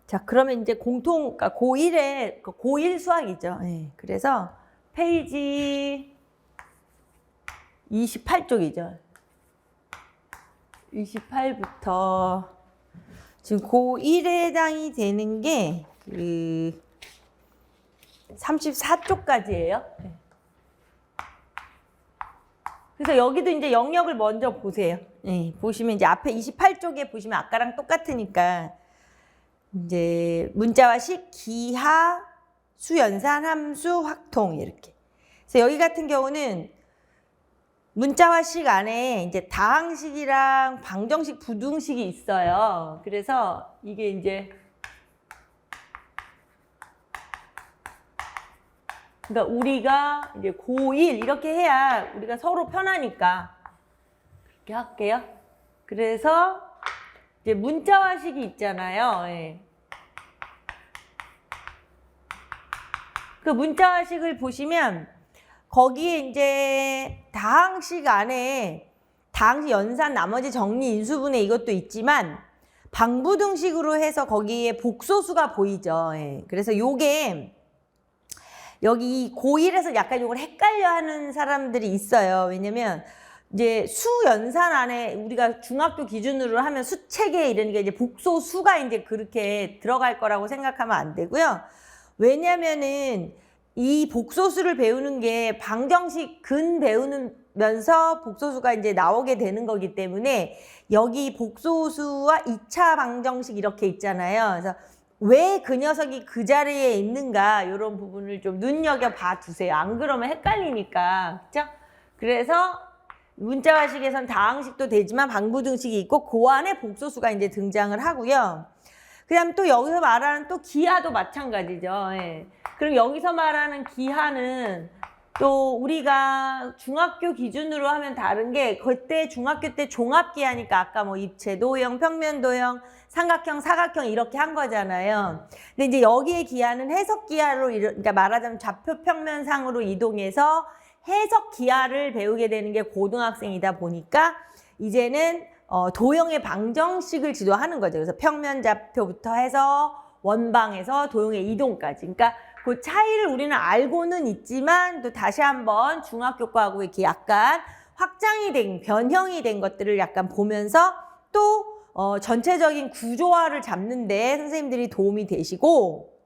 자, 그러면 이제 그러니까 고1의 고1 수학이죠. 예. 그래서 페이지 28쪽이죠. 28부터 지금 고1에 해당이 되는 게 그 34쪽까지예요. 예. 그래서 여기도 이제 영역을 먼저 보세요. 예. 보시면 이제 앞에 28쪽에 보시면 아까랑 똑같으니까 이제 문자와 식, 기하, 수연산, 함수, 확통 이렇게. 그래서 여기 같은 경우는 문자와 식 안에 이제 다항식이랑 방정식, 부등식이 있어요. 그래서 이게 이제 그러니까 우리가 이제 고1 이렇게 해야 우리가 서로 편하니까 그렇게 할게요. 그래서 이제 문자와 식이 있잖아요. 예. 그 문자와 식을 보시면 거기에 이제 다항식 안에 다항식 연산 나머지 정리 인수분해 이것도 있지만 방부등식으로 해서 거기에 복소수가 보이죠. 예. 그래서 요게 여기 고1에서 약간 요걸 헷갈려 하는 사람들이 있어요. 왜냐면 이제 수 연산 안에 우리가 중학교 기준으로 하면 수체계 이러니까 이제 복소수가 이제 그렇게 들어갈 거라고 생각하면 안 되고요. 왜냐면은 이 복소수를 배우는 게 방정식 근 배우면서 복소수가 이제 나오게 되는 거기 때문에 여기 복소수와 2차 방정식 이렇게 있잖아요. 그래서 왜 그 녀석이 그 자리에 있는가 이런 부분을 좀 눈여겨봐 두세요. 안 그러면 헷갈리니까. 그렇죠? 그래서 문자화식에선 다항식도 되지만 방부등식이 있고 그 안에 복소수가 이제 등장을 하고요. 그 다음 또 여기서 말하는 또 기하도 마찬가지죠. 예. 그럼 여기서 말하는 기하는 또 우리가 중학교 기준으로 하면 다른 게 그때 중학교 때 종합기하니까 아까 뭐 입체, 도형, 평면도형, 삼각형, 사각형 이렇게 한 거잖아요. 근데 이제 여기에 기하는 해석기하로 그러니까 말하자면 좌표평면상으로 이동해서 해석기하를 배우게 되는 게 고등학생이다 보니까 이제는 도형의 방정식을 지도하는 거죠. 그래서 평면좌표부터 해서 원방에서 도형의 이동까지. 그러니까 그 차이를 우리는 알고는 있지만 또 다시 한번 중학교 거하고 이렇게 약간 확장이 된, 변형이 된 것들을 약간 보면서 또 전체적인 구조화를 잡는데 선생님들이 도움이 되시고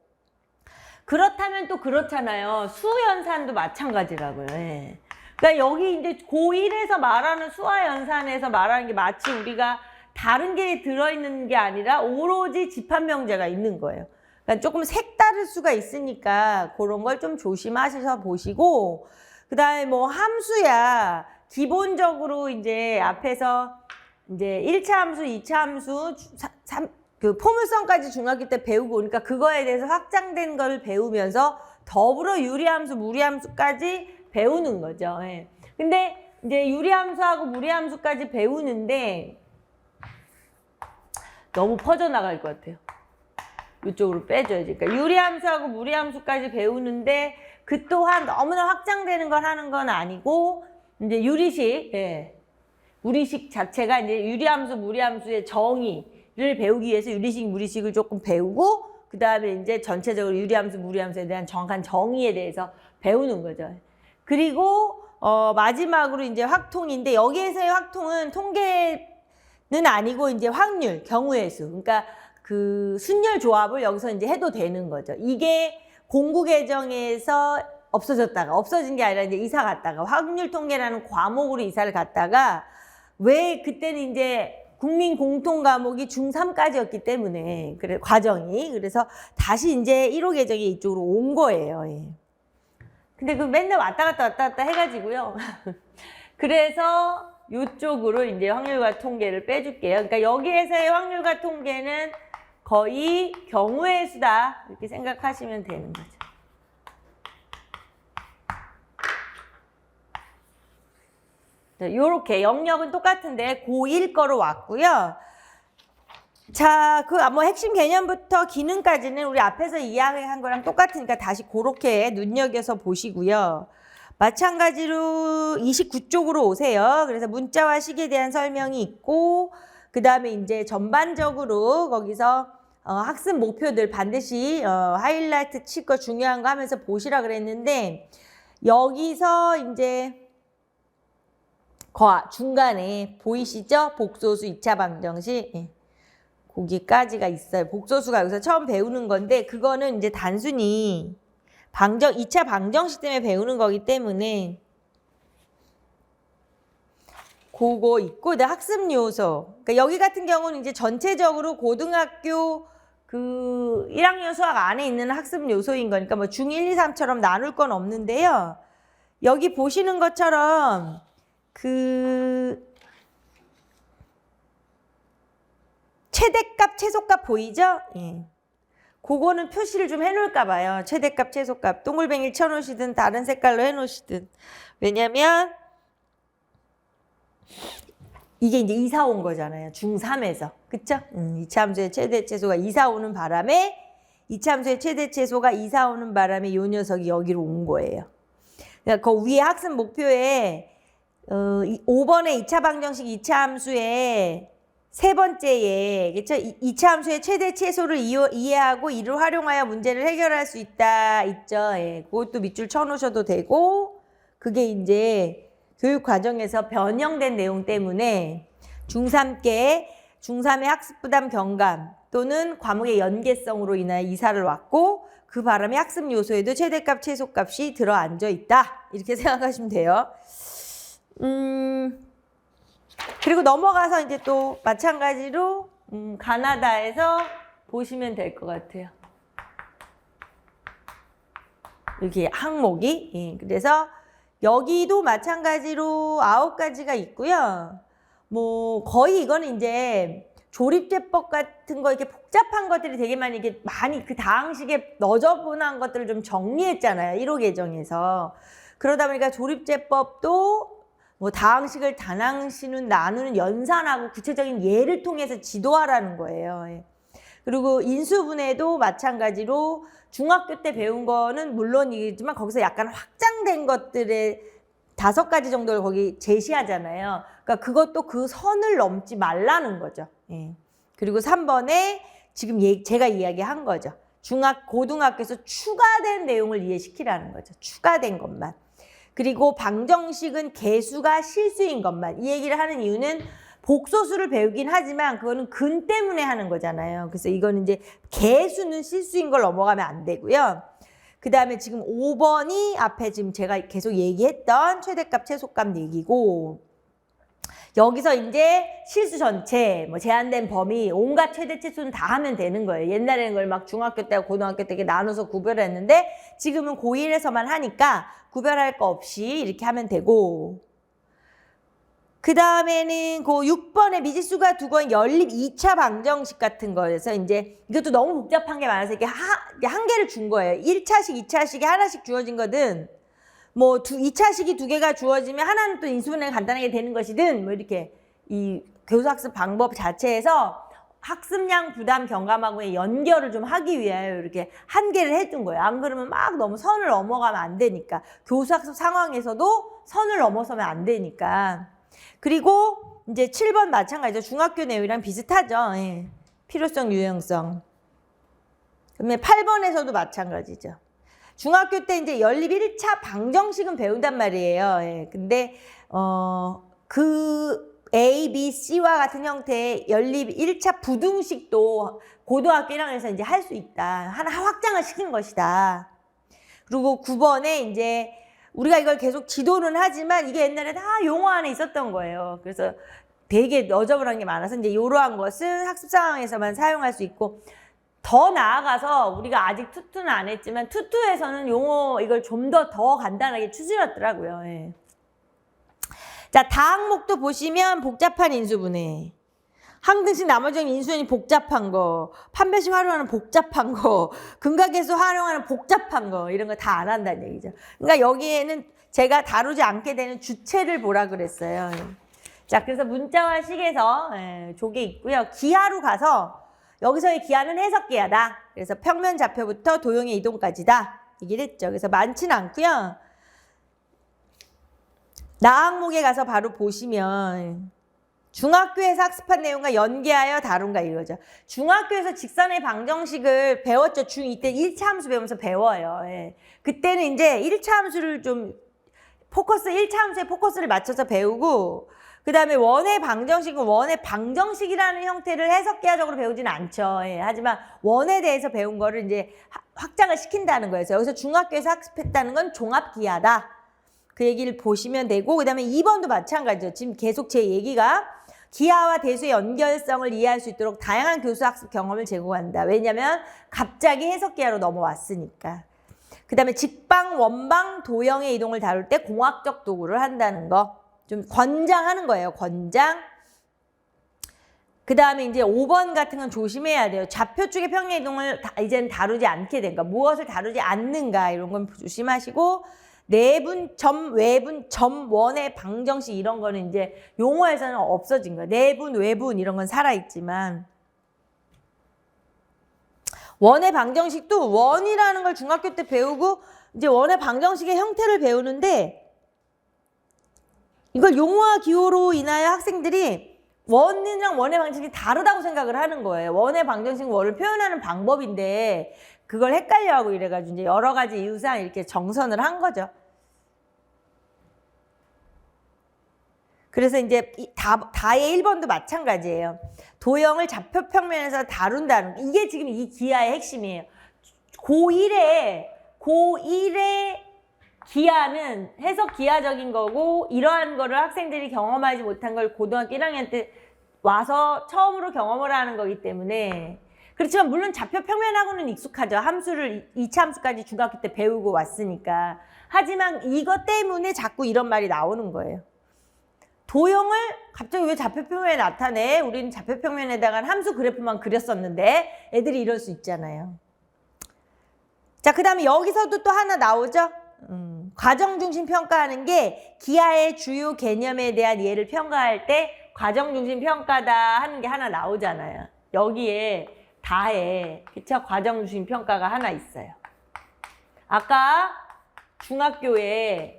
그렇다면 또 그렇잖아요. 수연산도 마찬가지라고요. 예. 그러니까 여기 이제 고1에서 말하는 수화 연산에서 말하는 게 마치 우리가 다른 게 들어있는 게 아니라 오로지 집합명제가 있는 거예요. 그러니까 조금 색다를 수가 있으니까 그런 걸 좀 조심하셔서 보시고 그 다음에 뭐 함수야 기본적으로 이제 앞에서 이제 1차 함수, 2차 함수, 그 포물선까지 중학교 때 배우고 그러니까 그거에 대해서 확장된 걸 배우면서 더불어 유리함수, 무리함수까지 배우는 거죠. 예. 근데 이제 유리함수하고 무리함수까지 배우는데 너무 퍼져나갈 것 같아요. 이쪽으로 빼줘야지. 그러니까 유리함수하고 무리함수까지 배우는데 그 또한 너무나 확장되는 걸 하는 건 아니고 이제 유리식, 예. 무리식 자체가 이제 유리함수, 무리함수의 정의를 배우기 위해서 유리식, 무리식을 조금 배우고 그 다음에 이제 전체적으로 유리함수, 무리함수에 대한 정확한 정의에 대해서 배우는 거죠. 그리고 마지막으로 이제 확통인데 여기에서의 확통은 통계는 아니고 이제 확률, 경우의 수. 그러니까 그 순열 조합을 여기서 이제 해도 되는 거죠. 이게 공부 개정에서 없어졌다가 없어진 게 아니라 이제 이사 갔다가 확률 통계라는 과목으로 이사를 갔다가 왜 그때는 이제 국민 공통 과목이 중3까지였기 때문에 그래 과정이 그래서 다시 이제 1호 개정이 이쪽으로 온 거예요. 예. 근데 그 맨날 왔다 갔다 해가지고요. 그래서 이쪽으로 이제 확률과 통계를 빼줄게요. 그러니까 여기에서의 확률과 통계는 거의 경우의 수다 이렇게 생각하시면 되는 거죠. 요렇게 영역은 똑같은데 고1 거로 왔고요. 자, 그 뭐 핵심 개념부터 기능까지는 우리 앞에서 이야기한 거랑 똑같으니까 다시 그렇게 눈여겨서 보시고요. 마찬가지로 29쪽으로 오세요. 그래서 문자와 식에 대한 설명이 있고 그 다음에 이제 전반적으로 거기서 학습 목표들 반드시 하이라이트 칠 거 중요한 거 하면서 보시라 그랬는데 여기서 이제 중간에 보이시죠? 복소수 2차 방정식. 예. 거기까지가 있어요. 복소수가 여기서 처음 배우는 건데 그거는 이제 단순히 2차 방정식 때문에 배우는 거기 때문에 그거 있고 학습 요소. 그러니까 여기 같은 경우는 이제 전체적으로 고등학교 그 1학년 수학 안에 있는 학습 요소인 거니까 뭐 중1, 2, 3처럼 나눌 건 없는데요. 여기 보시는 것처럼 그 최대값, 최소값 보이죠? 예. 그거는 표시를 좀 해놓을까 봐요. 최대값, 최소값. 동글뱅이를 쳐놓으시든 다른 색깔로 해놓으시든. 왜냐면 이게 이제 이사 온 거잖아요. 중3에서. 그쵸? 이차함수의 최대 최소가 이사 오는 바람에 이차함수의 최대 최소가 이사 오는 바람에 요 녀석이 여기로 온 거예요. 그러니까 그 위에 학습 목표에 5번의 2차 방정식 2차 함수에 세 번째에 그쵸? 2차 함수의 최대 최소를 이해하고 이를 활용하여 문제를 해결할 수 있다 있죠. 예, 그것도 밑줄 쳐놓으셔도 되고 그게 이제 교육 과정에서 변형된 내용 때문에 중3의 학습 부담 경감 또는 과목의 연계성으로 인하여 이사를 왔고 그 바람에 학습 요소에도 최대값, 최소값이 들어앉아 있다. 이렇게 생각하시면 돼요. 그리고 넘어가서 이제 또 마찬가지로 가나다에서 보시면 될 것 같아요. 이렇게 항목이. 예, 그래서 여기도 마찬가지로 9가지가 있고요. 뭐 거의 이거는 이제 조립제법 같은 거 이렇게 복잡한 것들이 되게 많이 그 다항식에 너저분한 것들을 좀 정리했잖아요. 1호 개정에서. 그러다 보니까 조립제법도 뭐 다항식을 단항식은 나누는 연산하고 구체적인 예를 통해서 지도하라는 거예요. 예. 그리고 인수분해도 마찬가지로 중학교 때 배운 거는 물론이지만 거기서 약간 확장된 것들의 5가지 정도를 거기 제시하잖아요. 그러니까 그것도 그 선을 넘지 말라는 거죠. 예. 그리고 3번에 지금 제가 이야기한 거죠. 고등학교에서 추가된 내용을 이해시키라는 거죠. 추가된 것만. 그리고 방정식은 개수가 실수인 것만. 이 얘기를 하는 이유는 복소수를 배우긴 하지만 그거는 근 때문에 하는 거잖아요. 그래서 이거는 이제 개수는 실수인 걸 넘어가면 안 되고요. 그 다음에 지금 5번이 앞에 지금 제가 계속 얘기했던 최대값, 최소값 얘기고 여기서 이제 실수 전체, 뭐 제한된 범위, 온갖 최대 최소는 다 하면 되는 거예요. 옛날에는 그걸 막 중학교 때하고 고등학교 때 이렇게 나눠서 구별을 했는데 지금은 고1에서만 하니까 구별할 거 없이 이렇게 하면 되고 그 다음에는 그 6번에 미지수가 두 건 연립 2차 방정식 같은 거에서 이제 이것도 너무 복잡한 게 많아서 이게 한 개를 준 거예요. 1차식, 2차식이 하나씩 주어진 거든 뭐 2차식이 2개가 주어지면 하나는 또 인수분해가 간단하게 되는 것이든 뭐 이렇게 이 교수학습 방법 자체에서 학습량 부담 경감하고의 연결을 좀 하기 위하여 이렇게 한 개를 해둔 거예요. 안 그러면 막 너무 선을 넘어가면 안 되니까. 교수학습 상황에서도 선을 넘어서면 안 되니까. 그리고 이제 7번 마찬가지죠. 중학교 내용이랑 비슷하죠. 예. 필요성, 유형성. 그다음에 8번에서도 마찬가지죠. 중학교 때 이제 연립 1차 방정식은 배운단 말이에요. 예. 근데 그 A, B, C와 같은 형태의 연립 1차 부등식도 고등학교 1학년에서 이제 할 수 있다. 하나 확장을 시킨 것이다. 그리고 9번에 이제 우리가 이걸 계속 지도는 하지만 이게 옛날에 다 용어 안에 있었던 거예요. 그래서 되게 너저분한 게 많아서 이제 이러한 것은 학습 상황에서만 사용할 수 있고 더 나아가서 우리가 아직 투투는 안 했지만 투투에서는 용어 이걸 좀 더 간단하게 추진했더라고요. 예. 자, 다항목도 보시면 복잡한 인수분해. 항등식 나머지 인수분해 복잡한 거, 판별식 활용하는 복잡한 거, 근각계수 활용하는 복잡한 거 이런 거 다 안 한다는 얘기죠. 그러니까 여기에는 제가 다루지 않게 되는 주체를 보라 그랬어요. 자, 그래서 문자와 식에서 조개 있고요. 기하로 가서 여기서의 기하는 해석기하다. 그래서 평면 좌표부터 도형의 이동까지다. 얘기를 했죠. 그래서 많지는 않고요. 나항목에 가서 바로 보시면 중학교에서 학습한 내용과 연계하여 다룬가 이거죠. 중학교에서 직선의 방정식을 배웠죠. 중2 때 1차 함수 배우면서 배워요. 예. 그때는 이제 1차 함수를 좀 1차 함수에 포커스를 맞춰서 배우고, 그 다음에 원의 방정식은 원의 방정식이라는 형태를 해석계화적으로 배우지는 않죠. 예. 하지만 원에 대해서 배운 거를 이제 확장을 시킨다는 거예요. 그래서 여기서 중학교에서 학습했다는 건 종합기하다. 그 얘기를 보시면 되고, 그 다음에 2번도 마찬가지죠. 지금 계속 제 얘기가 기하와 대수의 연결성을 이해할 수 있도록 다양한 교수 학습 경험을 제공한다. 왜냐면 갑자기 해석기하로 넘어왔으니까. 그 다음에 직방, 원방, 도형의 이동을 다룰 때 공학적 도구를 한다는 거. 좀 권장하는 거예요. 권장. 그 다음에 이제 5번 같은 건 조심해야 돼요. 좌표 쪽의 평면 이동을 이제는 다루지 않게 된가. 무엇을 다루지 않는가. 이런 건 조심하시고, 내분, 점, 외분, 점, 원의 방정식 이런 거는 이제 용어에서는 없어진 거예요. 내분, 외분 이런 건 살아있지만. 원의 방정식도 원이라는 걸 중학교 때 배우고 이제 원의 방정식의 형태를 배우는데 이걸 용어와 기호로 인하여 학생들이 원이랑 원의 방정식이 다르다고 생각을 하는 거예요. 원의 방정식은 원을 표현하는 방법인데 그걸 헷갈려하고 이래가지고 이제 여러 가지 이유상 이렇게 정선을 한 거죠. 그래서 이제 다의 1번도 마찬가지예요. 도형을 좌표 평면에서 다룬다는 이게 지금 이 기하의 핵심이에요. 고1의 기하는 해석 기하적인 거고 이러한 거를 학생들이 경험하지 못한 걸 고등학교 1학년 때 와서 처음으로 경험을 하는 거기 때문에 그렇지만 물론 좌표 평면하고는 익숙하죠. 함수를 2차 함수까지 중학교 때 배우고 왔으니까. 하지만 이것 때문에 자꾸 이런 말이 나오는 거예요. 도형을 갑자기 왜 좌표평면에 나타내? 우리는 좌표평면에다가 함수 그래프만 그렸었는데 애들이 이럴 수 있잖아요. 자, 그 다음에 여기서도 또 하나 나오죠? 과정중심 평가하는 게 기하의 주요 개념에 대한 이해를 평가할 때 과정중심 평가다 하는 게 하나 나오잖아요. 여기에 다에 그쵸? 과정중심 평가가 하나 있어요. 아까 중학교에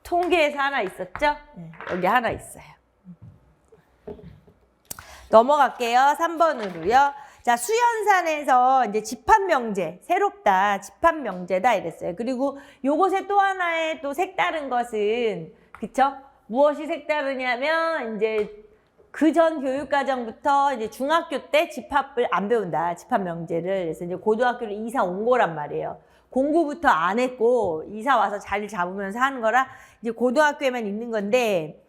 통계에서 하나 있었죠? 네, 여기 하나 있어요. 넘어갈게요. 3번으로요. 자, 수연산에서 이제 집합명제, 새롭다, 집합명제다 이랬어요. 그리고 요것의 또 하나의 또 색다른 것은, 그쵸? 무엇이 색다르냐면, 이제 그 전 교육과정부터 이제 중학교 때 집합을 안 배운다, 집합명제를. 그래서 이제 고등학교를 이사 온 거란 말이에요. 공부부터 안 했고 이사 와서 자리 잡으면서 하는 거라 이제 고등학교에만 있는 건데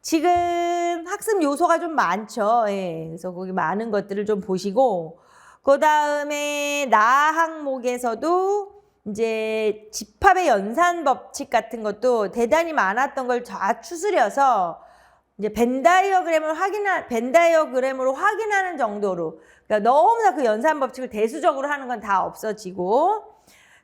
지금 학습 요소가 좀 많죠. 예, 그래서 거기 많은 것들을 좀 보시고 그 다음에 나 항목에서도 이제 집합의 연산 법칙 같은 것도 대단히 많았던 걸 다 추스려서 이제 벤 다이어그램으로 확인하는 정도로 그러니까 너무나 그 연산 법칙을 대수적으로 하는 건 다 없어지고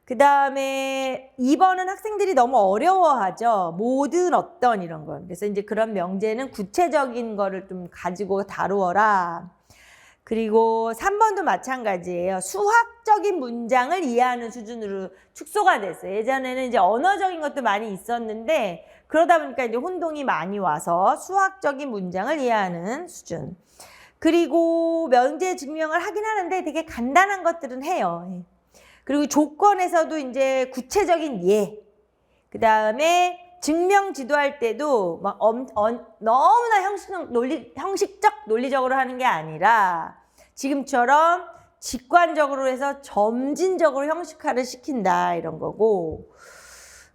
그 다음에 2번은 학생들이 너무 어려워하죠. 모든 어떤 이런 거. 그래서 이제 그런 명제는 구체적인 거를 좀 가지고 다루어라. 그리고 3번도 마찬가지예요. 수학적인 문장을 이해하는 수준으로 축소가 됐어요. 예전에는 이제 언어적인 것도 많이 있었는데 그러다 보니까 이제 혼동이 많이 와서 수학적인 문장을 이해하는 수준. 그리고 명제 증명을 하긴 하는데 되게 간단한 것들은 해요. 그리고 조건에서도 이제 구체적인 예. 그 다음에 증명 지도할 때도 막 너무나 형식적 논리적으로 하는 게 아니라 지금처럼 직관적으로 해서 점진적으로 형식화를 시킨다 이런 거고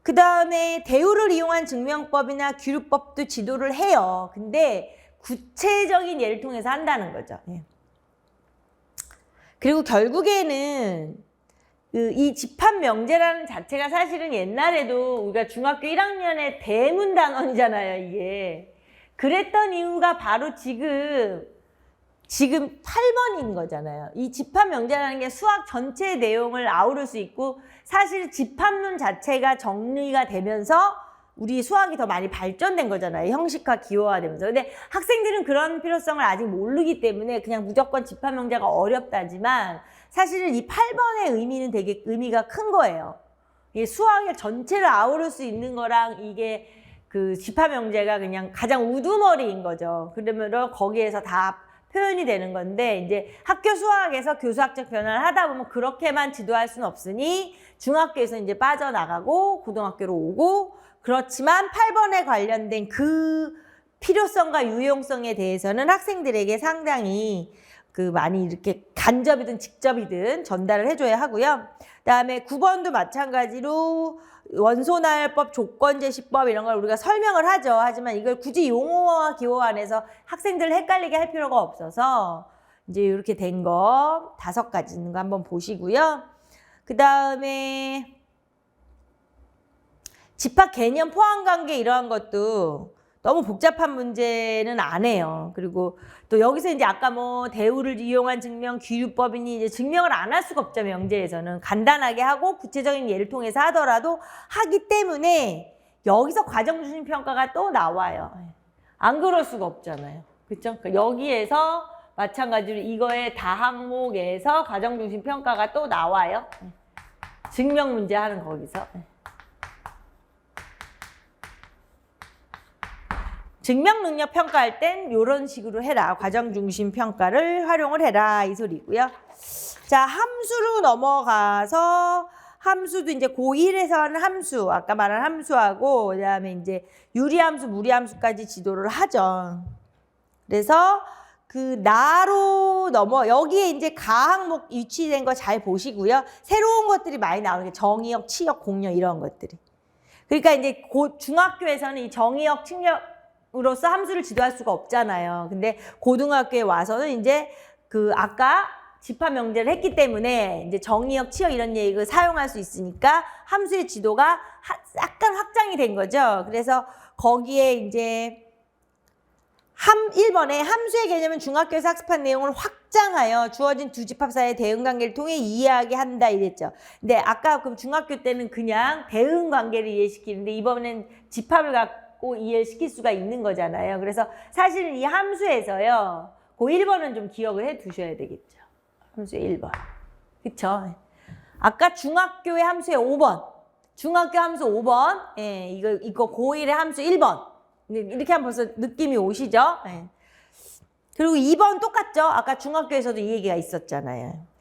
그 다음에 대우를 이용한 증명법이나 규律법도 지도를 해요. 근데 구체적인 예를 통해서 한다는 거죠. 예. 그리고 결국에는 이 집합명제라는 자체가 사실은 옛날에도 우리가 중학교 1학년의 대문 단원이잖아요, 이게. 그랬던 이유가 바로 지금 8번인 거잖아요. 이 집합명제라는 게 수학 전체의 내용을 아우를 수 있고 사실 집합론 자체가 정리가 되면서 우리 수학이 더 많이 발전된 거잖아요. 형식화, 기호화되면서. 근데 학생들은 그런 필요성을 아직 모르기 때문에 그냥 무조건 집합명제가 어렵다지만 사실은 이 8번의 의미는 되게 의미가 큰 거예요. 이게 수학의 전체를 아우를 수 있는 거랑 이게 그 집합명제가 그냥 가장 우두머리인 거죠. 그러면 거기에서 다 표현이 되는 건데 이제 학교 수학에서 교수학적 변화를 하다 보면 그렇게만 지도할 수는 없으니 중학교에서 이제 빠져나가고 고등학교로 오고 그렇지만 8번에 관련된 그 필요성과 유용성에 대해서는 학생들에게 상당히 그 많이 이렇게 간접이든 직접이든 전달을 해줘야 하고요. 그다음에 9번도 마찬가지로 원소나열법, 조건제시법 이런 걸 우리가 설명을 하죠. 하지만 이걸 굳이 용어와 기호 안에서 학생들을 헷갈리게 할 필요가 없어서 이제 이렇게 된 거 5가지 있는 거 한번 보시고요. 그다음에 집합 개념 포함관계 이러한 것도 너무 복잡한 문제는 안 해요. 그리고 또 여기서 이제 아까 뭐 대우를 이용한 증명, 귀류법이니 이제 증명을 안 할 수가 없죠. 명제에서는 간단하게 하고 구체적인 예를 통해서 하더라도 하기 때문에 여기서 과정중심 평가가 또 나와요. 안 그럴 수가 없잖아요. 그렇죠? 그러니까 여기에서 마찬가지로 이거의 다항목에서 과정중심 평가가 또 나와요. 증명 문제 하는 거기서. 증명 능력 평가할 땐 이런 식으로 해라. 과정 중심 평가를 활용을 해라. 이 소리고요. 자, 함수로 넘어가서 함수도 이제 고1에서 하는 함수, 아까 말한 함수하고 그다음에 이제 유리함수, 무리함수까지 지도를 하죠. 그래서 그 나로 여기에 이제 가항목 위치된 거 잘 보시고요. 새로운 것들이 많이 나오는 게 정의역, 치역, 공역 이런 것들이. 그러니까 이제 중학교에서는 이 정의역, 치역 으로서 함수를 지도할 수가 없잖아요. 근데 고등학교에 와서는 이제 그 아까 집합 명제를 했기 때문에 이제 정의역, 치역 이런 얘기를 사용할 수 있으니까 함수의 지도가 약간 확장이 된 거죠. 그래서 거기에 이제 1번에 함수의 개념은 중학교에서 학습한 내용을 확장하여 주어진 두 집합 사이의 대응 관계를 통해 이해하게 한다 이랬죠. 근데 아까 그럼 중학교 때는 그냥 대응 관계를 이해시키는데 이번엔 집합을 갖고 이해시킬 수가 있는 거잖아요. 그래서 사실은 이 함수에서요. 그 1번은 좀 기억을 해 두셔야 되겠죠. 함수의 1번. 그쵸? 아까 중학교의 함수의 5번. 중학교 함수 5번. 예, 이거 고1의 함수 1번. 이렇게 하면 벌써 느낌이 오시죠? 예. 그리고 2번 똑같죠? 아까 중학교에서도 이 얘기가 있었잖아요.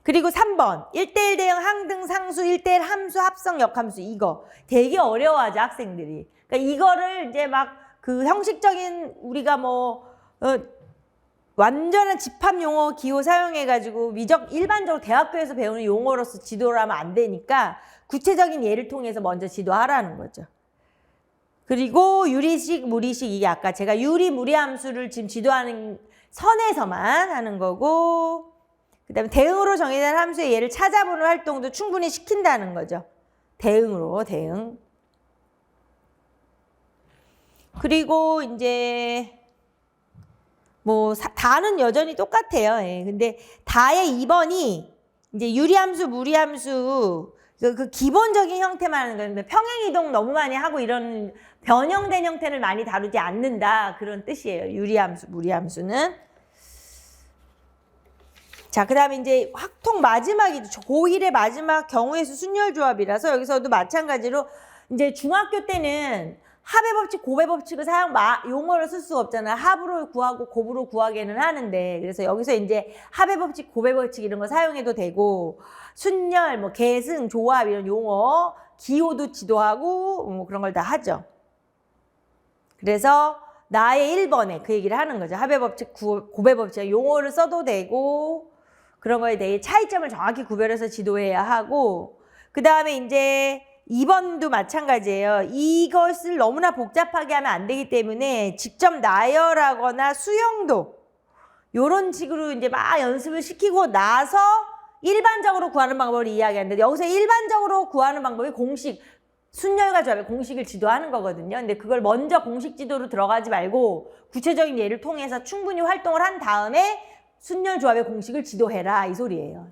그리고 3번 1:1 대응 항등 상수 1:1 함수 합성 역함수 이거 되게 어려워하죠 학생들이. 그러니까 이거를 이제 막 그 형식적인 우리가 완전한 집합 용어 기호 사용해가지고 일반적으로 대학교에서 배우는 용어로서 지도를 하면 안 되니까 구체적인 예를 통해서 먼저 지도하라는 거죠. 그리고 유리식, 무리식 이게 아까 제가 유리, 무리 함수를 지금 지도하는 선에서만 하는 거고 그 다음에 대응으로 정의된 함수의 예를 찾아보는 활동도 충분히 시킨다는 거죠. 대응으로, 대응. 그리고 이제 다는 여전히 똑같아요. 예. 근데 다의 2번이 이제 유리함수, 무리함수 그 기본적인 형태만 하는 거예요. 평행이동 너무 많이 하고 이런 변형된 형태를 많이 다루지 않는다. 그런 뜻이에요. 유리함수, 무리함수는. 자, 그 다음에 이제 확통 마지막이죠. 고1의 마지막 경우의 수 순열 조합이라서 여기서도 마찬가지로 이제 중학교 때는 합의 법칙, 곱의 법칙을 용어를 쓸 수가 없잖아요. 합으로 구하고 곱으로 구하기는 하는데 그래서 여기서 이제 합의 법칙, 곱의 법칙 이런 거 사용해도 되고 순열, 계승, 조합 이런 용어, 기호도 지도하고 그런 걸 다 하죠. 그래서 나의 1번에 그 얘기를 하는 거죠. 합의 법칙, 곱의 법칙 용어를 써도 되고 그런 거에 대해 차이점을 정확히 구별해서 지도해야 하고 그 다음에 이제 2번도 마찬가지예요. 이것을 너무나 복잡하게 하면 안 되기 때문에 직접 나열하거나 수용도 이런 식으로 이제 막 연습을 시키고 나서 일반적으로 구하는 방법을 이야기하는데 여기서 일반적으로 구하는 방법이 공식, 순열과 조합의 공식을 지도하는 거거든요. 근데 그걸 먼저 공식 지도로 들어가지 말고 구체적인 예를 통해서 충분히 활동을 한 다음에 순열 조합의 공식을 지도해라 이 소리예요.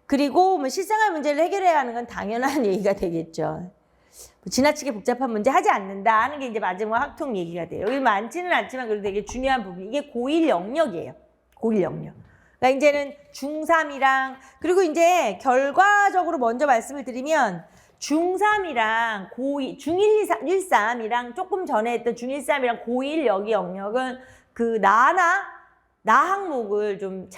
그리고 실생활 문제를 해결해야 하는 건 당연한 얘기가 되겠죠. 지나치게 복잡한 문제 하지 않는다 하는 게 이제 마지막 확통 얘기가 돼요. 여기 많지는 않지만 그래도 되게 중요한 부분. 이게 고1 영역이에요. 고1 영역. 그러니까 이제는 중3이랑 그리고 이제 결과적으로 먼저 말씀을 드리면 중3이랑 고2, 중1, 1, 3이랑 조금 전에 했던 중1, 3이랑 고1 여기 영역은 그 나 항목을 좀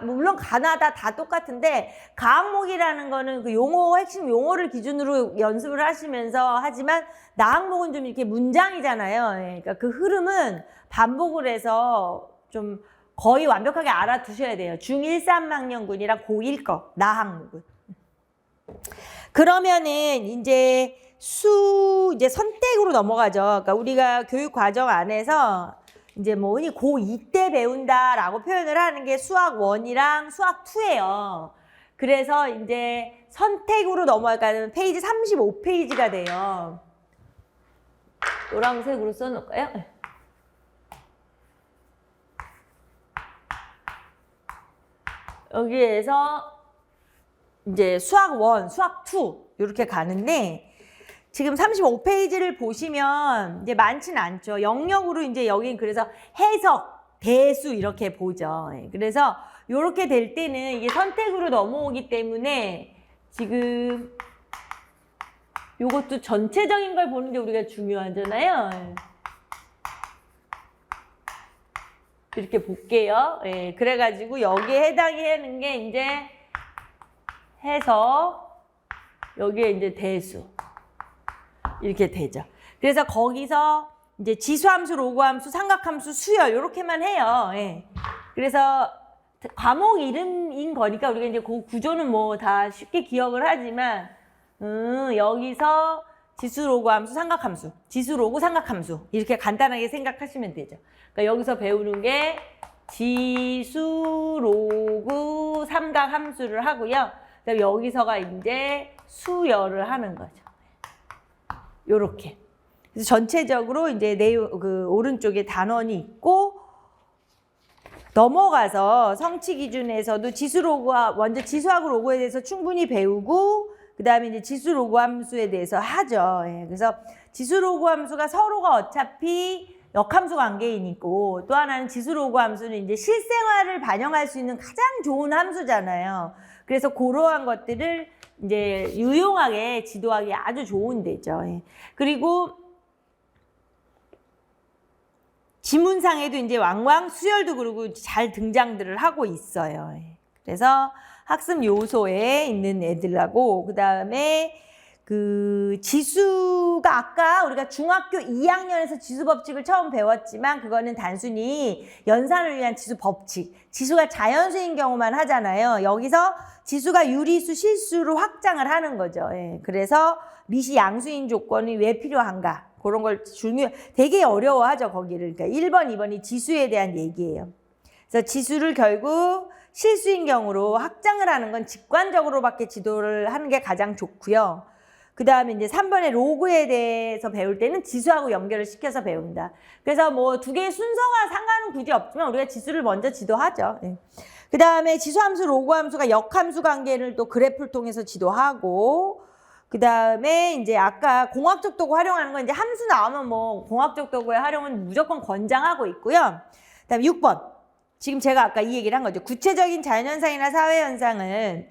물론 가나다 다 똑같은데 가 항목이라는 거는 그 핵심 용어를 기준으로 연습을 하시면서 하지만 나 항목은 좀 이렇게 문장이잖아요. 그러니까 그 흐름은 반복을 해서 좀 거의 완벽하게 알아두셔야 돼요. 중1, 3학년군이랑 고1 거, 나 항목은. 그러면은 이제 이제 선택으로 넘어가죠. 그러니까 우리가 교육 과정 안에서 이제 뭐 흔히 고2 때 배운다라고 표현을 하는 게 수학 1이랑 수학 2예요. 그래서 이제 선택으로 넘어가면 페이지 35페이지가 돼요. 노란색으로 써놓을까요? 여기에서 이제 수학 1, 수학 2 이렇게 가는데 지금 35페이지를 보시면 이제 많지는 않죠. 영역으로 이제 여긴 그래서 해석, 대수 이렇게 보죠. 그래서 이렇게 될 때는 이게 선택으로 넘어오기 때문에 지금 이것도 전체적인 걸 보는 게 우리가 중요하잖아요. 이렇게 볼게요. 예, 그래가지고 여기에 해당이 하는 게 이제 해석, 여기에 이제 대수. 이렇게 되죠. 그래서 거기서 이제 지수함수, 로그함수, 삼각함수, 수열 이렇게만 해요. 예. 그래서 과목 이름인 거니까 우리가 이제 그 구조는 뭐 다 쉽게 기억을 하지만 여기서 지수, 로그함수, 삼각함수, 지수, 로그, 삼각함수 이렇게 간단하게 생각하시면 되죠. 그러니까 여기서 배우는 게 지수, 로그, 삼각함수를 하고요. 그다음에 여기서가 이제 수열을 하는 거죠. 요렇게. 그래서 전체적으로 이제 그 오른쪽에 단원이 있고 넘어가서 성취 기준에서도 지수 로그와 먼저 지수하고 로그에 대해서 충분히 배우고 그다음에 이제 지수 로그 함수에 대해서 하죠. 예. 그래서 지수 로그 함수가 서로가 어차피 역함수 관계인이고 또 하나는 지수 로그 함수는 이제 실생활을 반영할 수 있는 가장 좋은 함수잖아요. 그래서 그러한 것들을 이제 유용하게 지도하기 아주 좋은 데죠. 예. 그리고 지문상에도 이제 왕왕 수열도 그러고 잘 등장들을 하고 있어요. 예. 그래서 학습 요소에 있는 애들하고 그 다음에 그 지수가 아까 우리가 중학교 2학년에서 지수 법칙을 처음 배웠지만 그거는 단순히 연산을 위한 지수 법칙, 지수가 자연수인 경우만 하잖아요. 여기서 지수가 유리수, 실수로 확장을 하는 거죠. 예. 그래서 미시 양수인 조건이 왜 필요한가? 그런 걸 되게 어려워하죠, 거기를. 그러니까 1번, 2번이 지수에 대한 얘기예요. 그래서 지수를 결국 실수인 경우로 확장을 하는 건 직관적으로밖에 지도를 하는 게 가장 좋고요. 그 다음에 이제 3번의 로그에 대해서 배울 때는 지수하고 연결을 시켜서 배운다. 그래서 뭐 두 개의 순서가 상관은 굳이 없지만 우리가 지수를 먼저 지도하죠. 예. 그 다음에 지수함수, 로그함수가 역함수 관계를 또 그래프를 통해서 지도하고 그 다음에 이제 아까 공학적 도구 활용하는 건 이제 함수 나오면 뭐 공학적 도구의 활용은 무조건 권장하고 있고요. 그 다음에 6번. 지금 제가 아까 이 얘기를 한 거죠. 구체적인 자연현상이나 사회현상은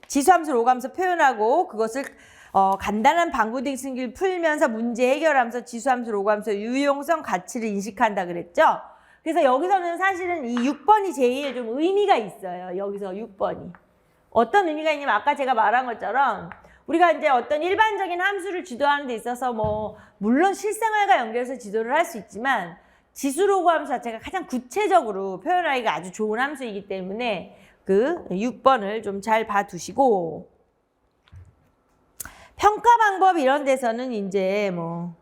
지수함수, 로그함수 표현하고 그것을 간단한 방부등 승기를 풀면서 문제 해결하면서 지수함수, 로그함수 유용성, 가치를 인식한다 그랬죠. 그래서 여기서는 사실은 이 6번이 제일 좀 의미가 있어요. 여기서 6번이. 어떤 의미가 있냐면 아까 제가 말한 것처럼 우리가 이제 어떤 일반적인 함수를 지도하는 데 있어서 뭐 물론 실생활과 연결해서 지도를 할 수 있지만 지수, 로그 함수 자체가 가장 구체적으로 표현하기가 아주 좋은 함수이기 때문에 그 6번을 좀 잘 봐두시고 평가 방법 이런 데서는 이제 뭐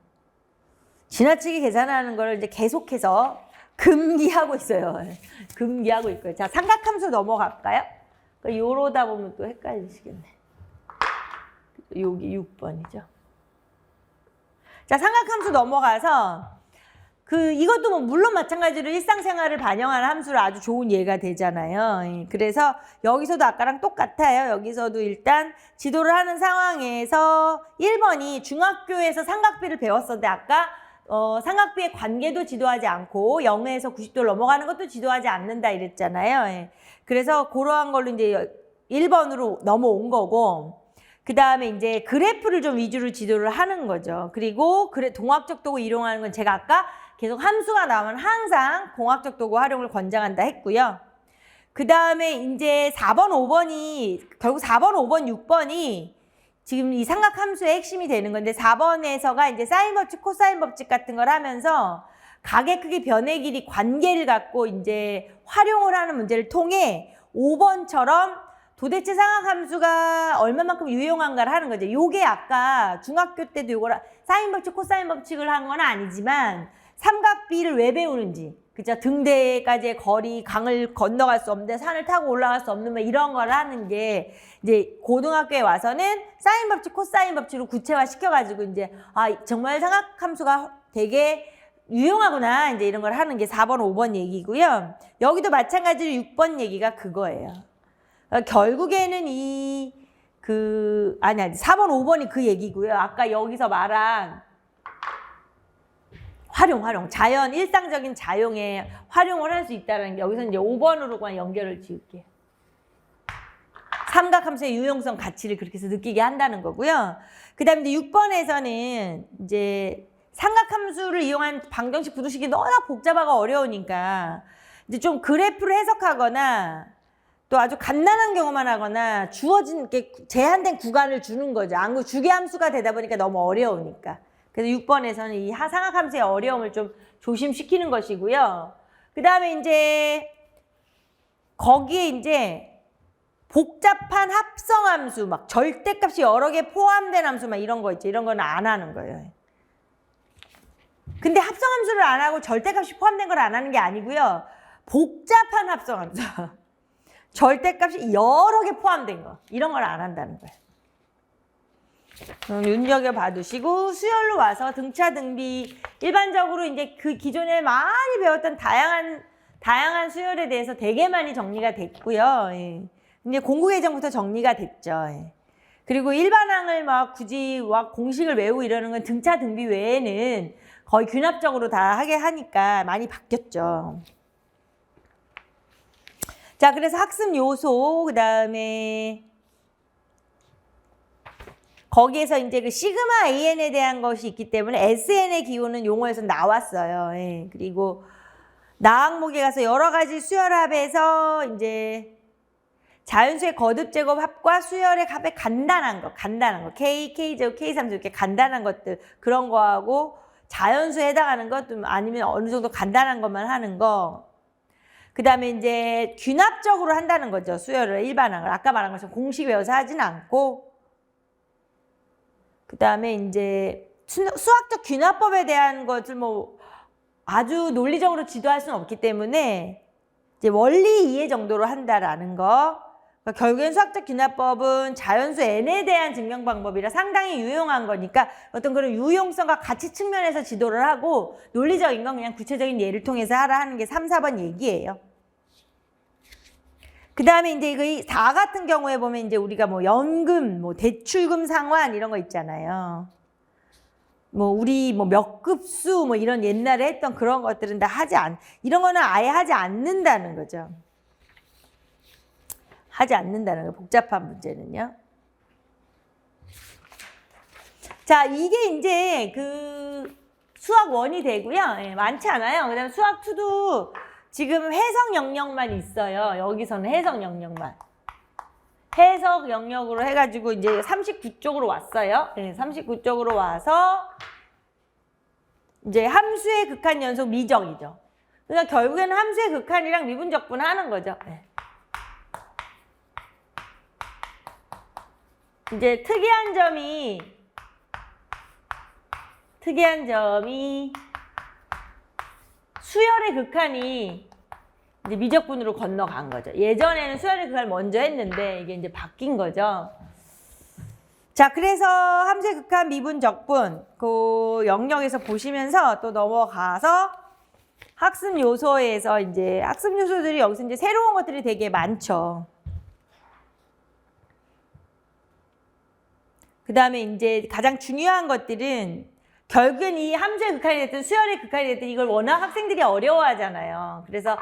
지나치게 계산하는 걸 이제 계속해서 금기하고 있어요. 금기하고 있고요. 자, 삼각함수 넘어갈까요? 요러다 보면 또 헷갈리시겠네. 여기 6번이죠. 자, 삼각함수 넘어가서 이것도 뭐 물론 마찬가지로 일상생활을 반영하는 함수로 아주 좋은 예가 되잖아요. 그래서 여기서도 아까랑 똑같아요. 여기서도 일단 지도를 하는 상황에서 1번이 중학교에서 삼각비를 배웠었는데 아까 삼각비의 관계도 지도하지 않고 0에서 90도를 넘어가는 것도 지도하지 않는다 이랬잖아요. 그래서 그러한 걸로 이제 1번으로 넘어온 거고 그 다음에 이제 그래프를 좀 위주로 지도를 하는 거죠. 그리고 동학적 도구 이용하는 건 제가 아까 계속 함수가 나오면 항상 공학적 도구 활용을 권장한다 했고요. 그 다음에 이제 4번, 5번이, 결국 4번, 5번, 6번이 지금 이 삼각함수의 핵심이 되는 건데 4번에서가 이제 사인 법칙, 코사인 법칙 같은 걸 하면서 각의 크기, 변의 길이 관계를 갖고 이제 활용을 하는 문제를 통해 5번처럼 도대체 삼각함수가 얼마만큼 유용한가를 하는 거죠. 요게 아까 중학교 때도 요걸 사인 법칙, 코사인 법칙을 한 건 아니지만 삼각비를 왜 배우는지, 그죠? 등대까지의 거리, 강을 건너갈 수 없는데 산을 타고 올라갈 수 없는 뭐 이런 걸 하는 게 이제 고등학교에 와서는 사인 법칙, 코사인 법칙으로 구체화 시켜가지고 이제 정말 삼각함수가 되게 유용하구나 이제 이런 걸 하는 게 4번, 5번 얘기고요. 여기도 마찬가지로 6번 얘기가 그거예요. 결국에는 4번, 5번이 그 얘기고요. 아까 여기서 말한 활용. 자연, 일상적인 자용에 활용을 할 수 있다는 게 여기서 이제 5번으로 그냥 연결을 지을게요. 삼각함수의 유용성 가치를 그렇게 해서 느끼게 한다는 거고요. 그 다음에 이제 6번에서는 이제 삼각함수를 이용한 방정식, 부등식이 너무나 복잡하고 어려우니까 이제 좀 그래프를 해석하거나 또 아주 간단한 경우만 하거나 주어진 이렇게 제한된 구간을 주는 거죠. 안 주기함수가 되다 보니까 너무 어려우니까. 그래서 6번에서는 이 삼각함수의 어려움을 좀 조심시키는 것이고요. 그 다음에 이제 거기에 이제 복잡한 합성함수, 막 절대값이 여러 개 포함된 함수 막 이런 거 있죠. 이런 거는 안 하는 거예요. 근데 합성함수를 안 하고 절대값이 포함된 걸 안 하는 게 아니고요. 복잡한 합성함수. 절대값이 여러 개 포함된 거. 이런 걸 안 한다는 거예요. 눈여겨 봐두시고 수열로 와서 등차 등비 일반적으로 이제 그 기존에 많이 배웠던 다양한 수열에 대해서 되게 많이 정리가 됐고요. 예. 이제 공국 예정부터 정리가 됐죠. 예. 그리고 일반항을 막 굳이 막 공식을 외우고 이러는 건 등차 등비 외에는 거의 균합적으로 다 하게 하니까 많이 바뀌었죠. 자, 그래서 학습 요소, 그 다음에 거기에서 이제 그 시그마 AN에 대한 것이 있기 때문에 SN의 기호는 용어에서 나왔어요. 예. 그리고 나항목에 가서 여러 가지 수열합에서 이제 자연수의 거듭 제곱 합과 수열의 합의 간단한 거. K, K제곱, K3제곱 이렇게 간단한 것들 그런 거하고 자연수에 해당하는 것 아니면 어느 정도 간단한 것만 하는 거. 그 다음에 이제 균합적으로 한다는 거죠. 수열을 일반항을. 아까 말한 것처럼 공식 외워서 하진 않고. 그 다음에 이제 수학적 균합법에 대한 것을 뭐 아주 논리적으로 지도할 수는 없기 때문에 이제 원리 이해 정도로 한다라는 거. 그러니까 결국엔 수학적 균합법은 자연수 n에 대한 증명 방법이라 상당히 유용한 거니까 어떤 그런 유용성과 가치 측면에서 지도를 하고 논리적인 건 그냥 구체적인 예를 통해서 하라 하는 게 3, 4번 얘기예요. 그 다음에 이제 그 4 같은 경우에 보면 이제 우리가 뭐 연금, 뭐 대출금 상환 이런 거 있잖아요. 뭐 우리 뭐 몇 급수 뭐 이런 옛날에 했던 그런 것들은 다 이런 거는 아예 하지 않는다는 거죠. 하지 않는다는 거예요. 복잡한 문제는요. 자, 이게 이제 그 수학 1이 되고요. 예, 많지 않아요. 그 다음에 수학 2도 지금 해석 영역만 있어요. 여기서는 해석 영역만. 해석 영역으로 해가지고 이제 39쪽으로 왔어요. 네, 39쪽으로 와서 이제 함수의 극한 연속 미적이죠. 그러니까 결국에는 함수의 극한이랑 미분적분 하는 거죠. 네. 이제 특이한 점이 수열의 극한이 이제 미적분으로 건너간 거죠. 예전에는 수열의 극한을 먼저 했는데 이게 이제 바뀐 거죠. 자, 그래서 함수의 극한 미분적분 그 영역에서 보시면서 또 넘어가서 학습 요소에서 이제 학습 요소들이 여기서 이제 새로운 것들이 되게 많죠. 그 다음에 이제 가장 중요한 것들은 결국엔 이 함수의 극한이 됐든 수열의 극한이 됐든 이걸 워낙 학생들이 어려워하잖아요. 그래서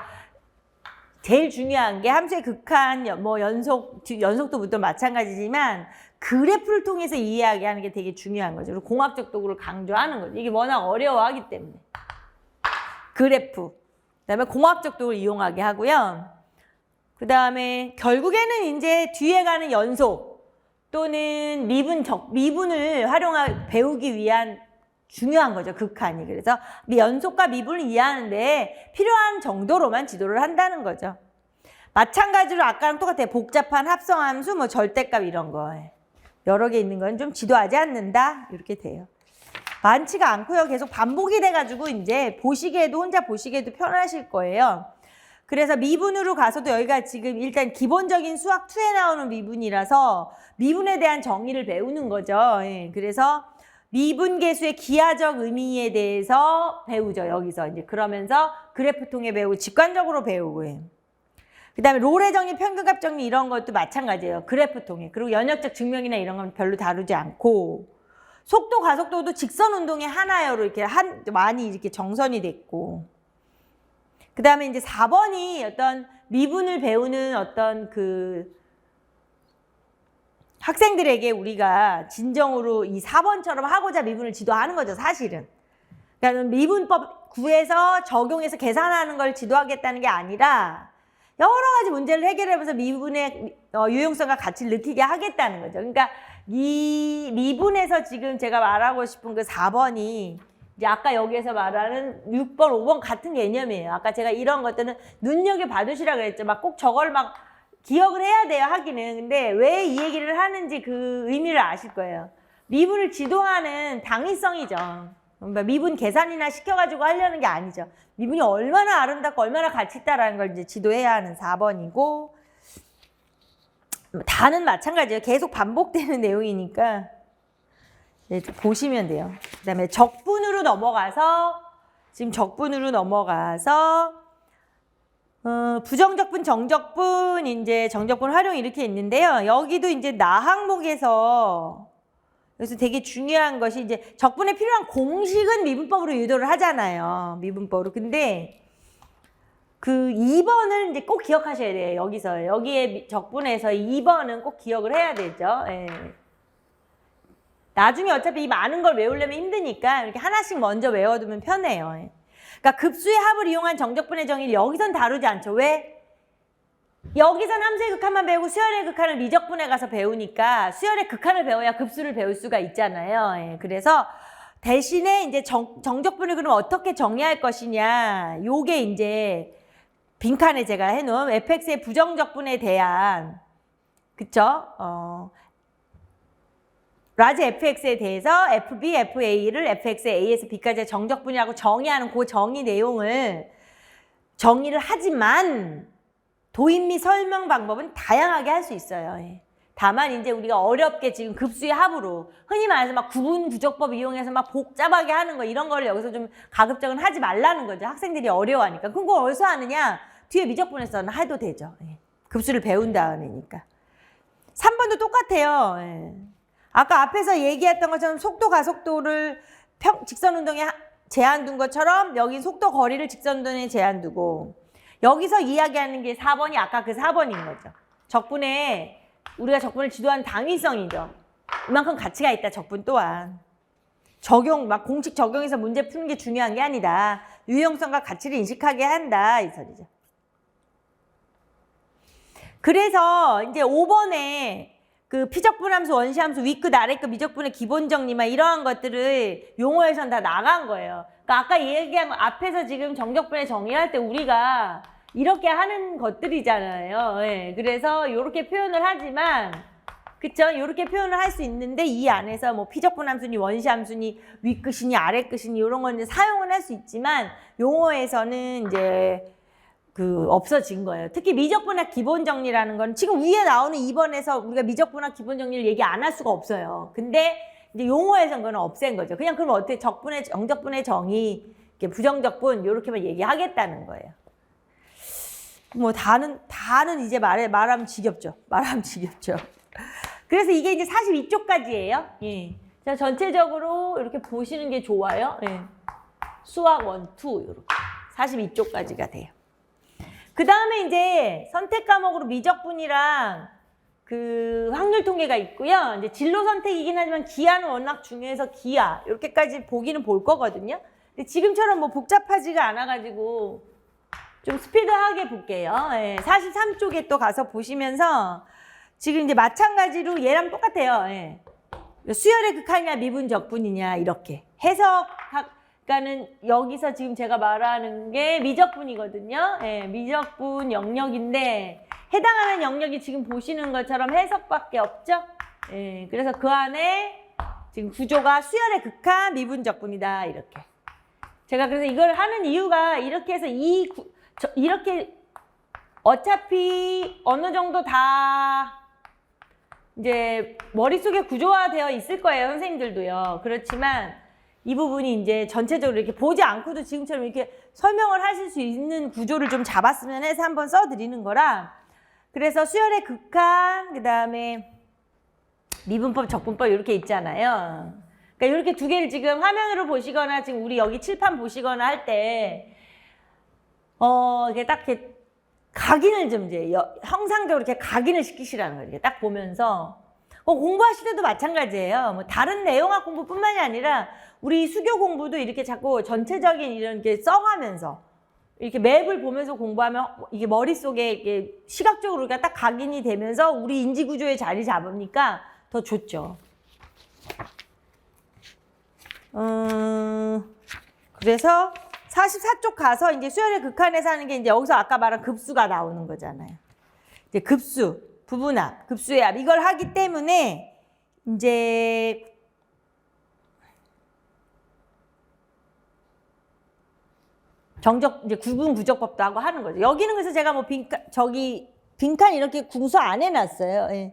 제일 중요한 게 함수의 극한, 뭐 연속도부터 마찬가지지만 그래프를 통해서 이해하게 게 되게 중요한 거죠. 그리고 공학적 도구를 강조하는 거죠. 이게 워낙 어려워하기 때문에. 그래프. 그다음에 공학적 도구를 이용하게 하고요. 그다음에 결국에는 이제 뒤에 가는 연속 또는 미분을 배우기 위한 중요한 거죠. 극한이. 그래서 연속과 미분을 이해하는데 필요한 정도로만 지도를 한다는 거죠. 마찬가지로 아까랑 똑같아요. 복잡한 합성함수, 뭐 절대값 이런 거. 여러 개 있는 건 좀 지도하지 않는다. 이렇게 돼요. 많지가 않고요. 계속 반복이 돼가지고 이제 혼자 보시기에도 편하실 거예요. 그래서 미분으로 가서도 여기가 지금 일단 기본적인 수학 2에 나오는 미분이라서 미분에 대한 정의를 배우는 거죠. 예, 그래서 미분계수의 기하적 의미에 대해서 배우죠. 여기서 이제 그러면서 그래프 통해 배우고 직관적으로 배우고. 예. 그다음에 롤의 정리, 평균값 정리 이런 것도 마찬가지예요. 그래프 통해. 그리고 연역적 증명이나 이런 건 별로 다루지 않고 속도, 가속도도 직선 운동의 하나여로 이렇게 많이 이렇게 정선이 됐고. 그다음에 이제 4번이 어떤 미분을 배우는 어떤 학생들에게 우리가 진정으로 이 4번처럼 하고자 미분을 지도하는 거죠, 사실은. 그러니까 미분법 구해서 적용해서 계산하는 걸 지도하겠다는 게 아니라 여러 가지 문제를 해결하면서 미분의 유용성과 가치를 느끼게 하겠다는 거죠. 그러니까 이 미분에서 지금 제가 말하고 싶은 그 4번이 이제 아까 여기에서 말하는 6번, 5번 같은 개념이에요. 아까 제가 이런 것들은 눈여겨봐두시라 그랬죠. 막 꼭 저걸 막 기억을 해야 돼요, 하기는. 근데 왜 이 얘기를 하는지 그 의미를 아실 거예요. 미분을 지도하는 당위성이죠. 그러니까 미분 계산이나 시켜가지고 하려는 게 아니죠. 미분이 얼마나 아름답고 얼마나 가치 있다라는 걸 이제 지도해야 하는 4번이고, 다는 마찬가지예요. 계속 반복되는 내용이니까 보시면 돼요. 그 다음에 적분으로 넘어가서, 부정적분, 정적분, 이제 정적분 활용 이렇게 있는데요. 여기도 이제 나 항목에서 그래서 되게 중요한 것이 이제 적분에 필요한 공식은 미분법으로 유도를 하잖아요. 미분법으로. 근데 그 2번을 이제 꼭 기억하셔야 돼요. 여기에 적분에서 2번은 꼭 기억을 해야 되죠. 예. 나중에 어차피 이 많은 걸 외우려면 힘드니까 이렇게 하나씩 먼저 외워두면 편해요. 예. 그러니까 급수의 합을 이용한 정적분의 정의를 여기선 다루지 않죠. 왜? 여기선 함수의 극한만 배우고 수열의 극한을 미적분에 가서 배우니까 수열의 극한을 배워야 급수를 배울 수가 있잖아요. 예, 그래서 대신에 이제 정적분을 그럼 어떻게 정의할 것이냐. 요게 이제 빈칸에 제가 해놓은 fx의 부정적분에 대한, 그쵸? 라지 fx에 대해서 fb, fa를 fx의 a에서 b까지의 정적분이라고 정의하는 그 정의 내용을 정의를 하지만 도입 및 설명 방법은 다양하게 할 수 있어요. 예. 다만 이제 우리가 어렵게 지금 급수의 합으로 흔히 말해서 막 구분 부적법 이용해서 막 복잡하게 하는 거 이런 거를 여기서 좀 가급적은 하지 말라는 거죠. 학생들이 어려워하니까. 그럼 그걸 어디서 하느냐? 뒤에 미적분에서는 해도 되죠. 예. 급수를 배운 다음이니까. 3번도 똑같아요. 예. 아까 앞에서 얘기했던 것처럼 속도 가속도를 직선운동에 제한 둔 것처럼 여기 속도 거리를 직선운동에 제한 두고 여기서 이야기하는 게 4번이 아까 그 4번인 거죠. 우리가 적분을 지도하는 당위성이죠. 이만큼 가치가 있다, 적분 또한. 막 공식 적용해서 문제 푸는 게 중요한 게 아니다. 유용성과 가치를 인식하게 한다, 이 소리죠. 그래서 이제 5번에 그 피적분함수, 원시함수, 윗끝, 아래끝, 미적분의 기본 정리만 이러한 것들을 용어에선 다 나간 거예요. 그러니까 아까 얘기한 거 앞에서 지금 정적분의 정의할 때 우리가 이렇게 하는 것들이잖아요. 예. 그래서 이렇게 표현을 하지만, 그쵸? 이렇게 표현을 할 수 있는데 이 안에서 뭐 피적분함수니 원시함수니 윗끝이니 아래끝이니 이런 건 이제 사용을 할 수 있지만 용어에서는 이제 없어진 거예요. 특히 미적분학 기본 정리라는 건 지금 위에 나오는 2번에서 우리가 미적분학 기본 정리를 얘기 안 할 수가 없어요. 근데 이제 용어에서는 그건 없앤 거죠. 그냥 그럼 어떻게 정적분의 정의, 부정적분 이렇게만 얘기하겠다는 거예요. 뭐 다는 이제 말하면 지겹죠. 그래서 이게 이제 42쪽까지예요. 예. 자, 전체적으로 이렇게 보시는 게 좋아요. 예. 수학 1, 2 이렇게 42쪽까지가 돼요. 그 다음에 이제 선택 과목으로 미적분이랑 그 확률 통계가 있고요. 이제 진로 선택이긴 하지만 기하는 워낙 중요해서 기하 이렇게까지 보기는 볼 거거든요. 근데 지금처럼 뭐 복잡하지가 않아가지고 좀 스피드하게 볼게요. 예, 43쪽에 또 가서 보시면서 지금 이제 마찬가지로 얘랑 똑같아요. 예. 수열의 극한이냐 미분적분이냐 이렇게 해석가는 여기서 지금 제가 말하는 게 미적분이거든요. 예, 미적분 영역인데 해당하는 영역이 지금 보시는 것처럼 해석밖에 없죠. 예, 그래서 그 안에 지금 구조가 수열의 극한 미분적분이다 이렇게. 제가 그래서 이걸 하는 이유가 이렇게 해서 이렇게 어차피 어느 정도 다 이제 머릿속에 구조화되어 있을 거예요. 선생님들도요. 그렇지만 이 부분이 이제 전체적으로 이렇게 보지 않고도 지금처럼 이렇게 설명을 하실 수 있는 구조를 좀 잡았으면 해서 한번 써드리는 거라. 그래서 수열의 극한, 그 다음에 미분법, 적분법 이렇게 있잖아요. 그러니까 이렇게 두 개를 지금 화면으로 보시거나 지금 우리 여기 칠판 보시거나 할 때 이게 딱 이렇게 각인을 좀 이제 형상적으로 이렇게 각인을 시키시라는 거예요. 이렇게 딱 보면서 공부하실 때도 마찬가지예요. 뭐 다른 내용학 공부뿐만이 아니라 우리 수교 공부도 이렇게 자꾸 전체적인 이런 게 써가면서 이렇게 맵을 보면서 공부하면 이게 머릿속에 이게 시각적으로 딱 각인이 되면서 우리 인지 구조에 자리 잡으니까 더 좋죠. 그래서 44쪽 가서 이제 수열의 극한에서 하는 게 이제 여기서 아까 말한 급수가 나오는 거잖아요. 이제 급수, 부분합, 급수의 합 이걸 하기 때문에 이제 정적 이제 구분 구적법도 하고 하는 거죠. 여기는 그래서 제가 뭐 빈칸 이렇게 궁수 안 해놨어요. 예.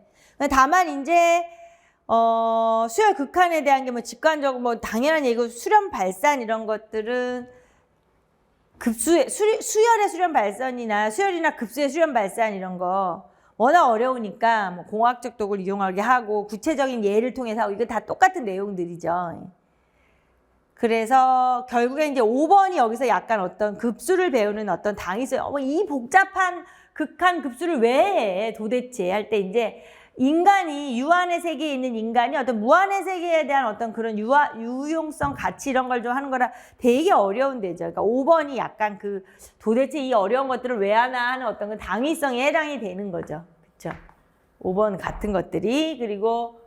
다만 이제 수열 극한에 대한 게 뭐 직관적으로 뭐 당연한 얘기고 수렴 발산 이런 것들은 수열의 수렴 발산이나 수열이나 급수의 수렴 발산 이런 거 워낙 어려우니까 뭐 공학적 도구를 이용하게 하고 구체적인 예를 통해서 하고 이거 다 똑같은 내용들이죠. 그래서 결국에 이제 5번이 여기서 약간 어떤 급수를 배우는 어떤 당이 있어요. 이 복잡한 극한 급수를 왜 해? 도대체 할 때 이제 인간이 유한의 세계에 있는 인간이 어떤 무한의 세계에 대한 어떤 그런 유용성 가치 이런 걸 좀 하는 거라 되게 어려운 데죠. 그러니까 5번이 약간 그 도대체 이 어려운 것들을 왜 하나 하는 어떤 그 당위성에 해당이 되는 거죠. 그렇죠? 5번 같은 것들이. 그리고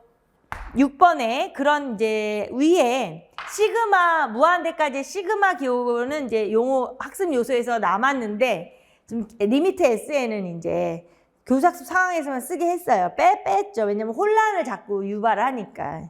6번에 그런 이제 위에 시그마 무한대까지 시그마 기호는 이제 용어 학습 요소에서 남았는데 좀 리미트 S에는 이제 교사학습 상황에서만 쓰게 했어요. 뺐죠. 왜냐면 혼란을 자꾸 유발을 하니까.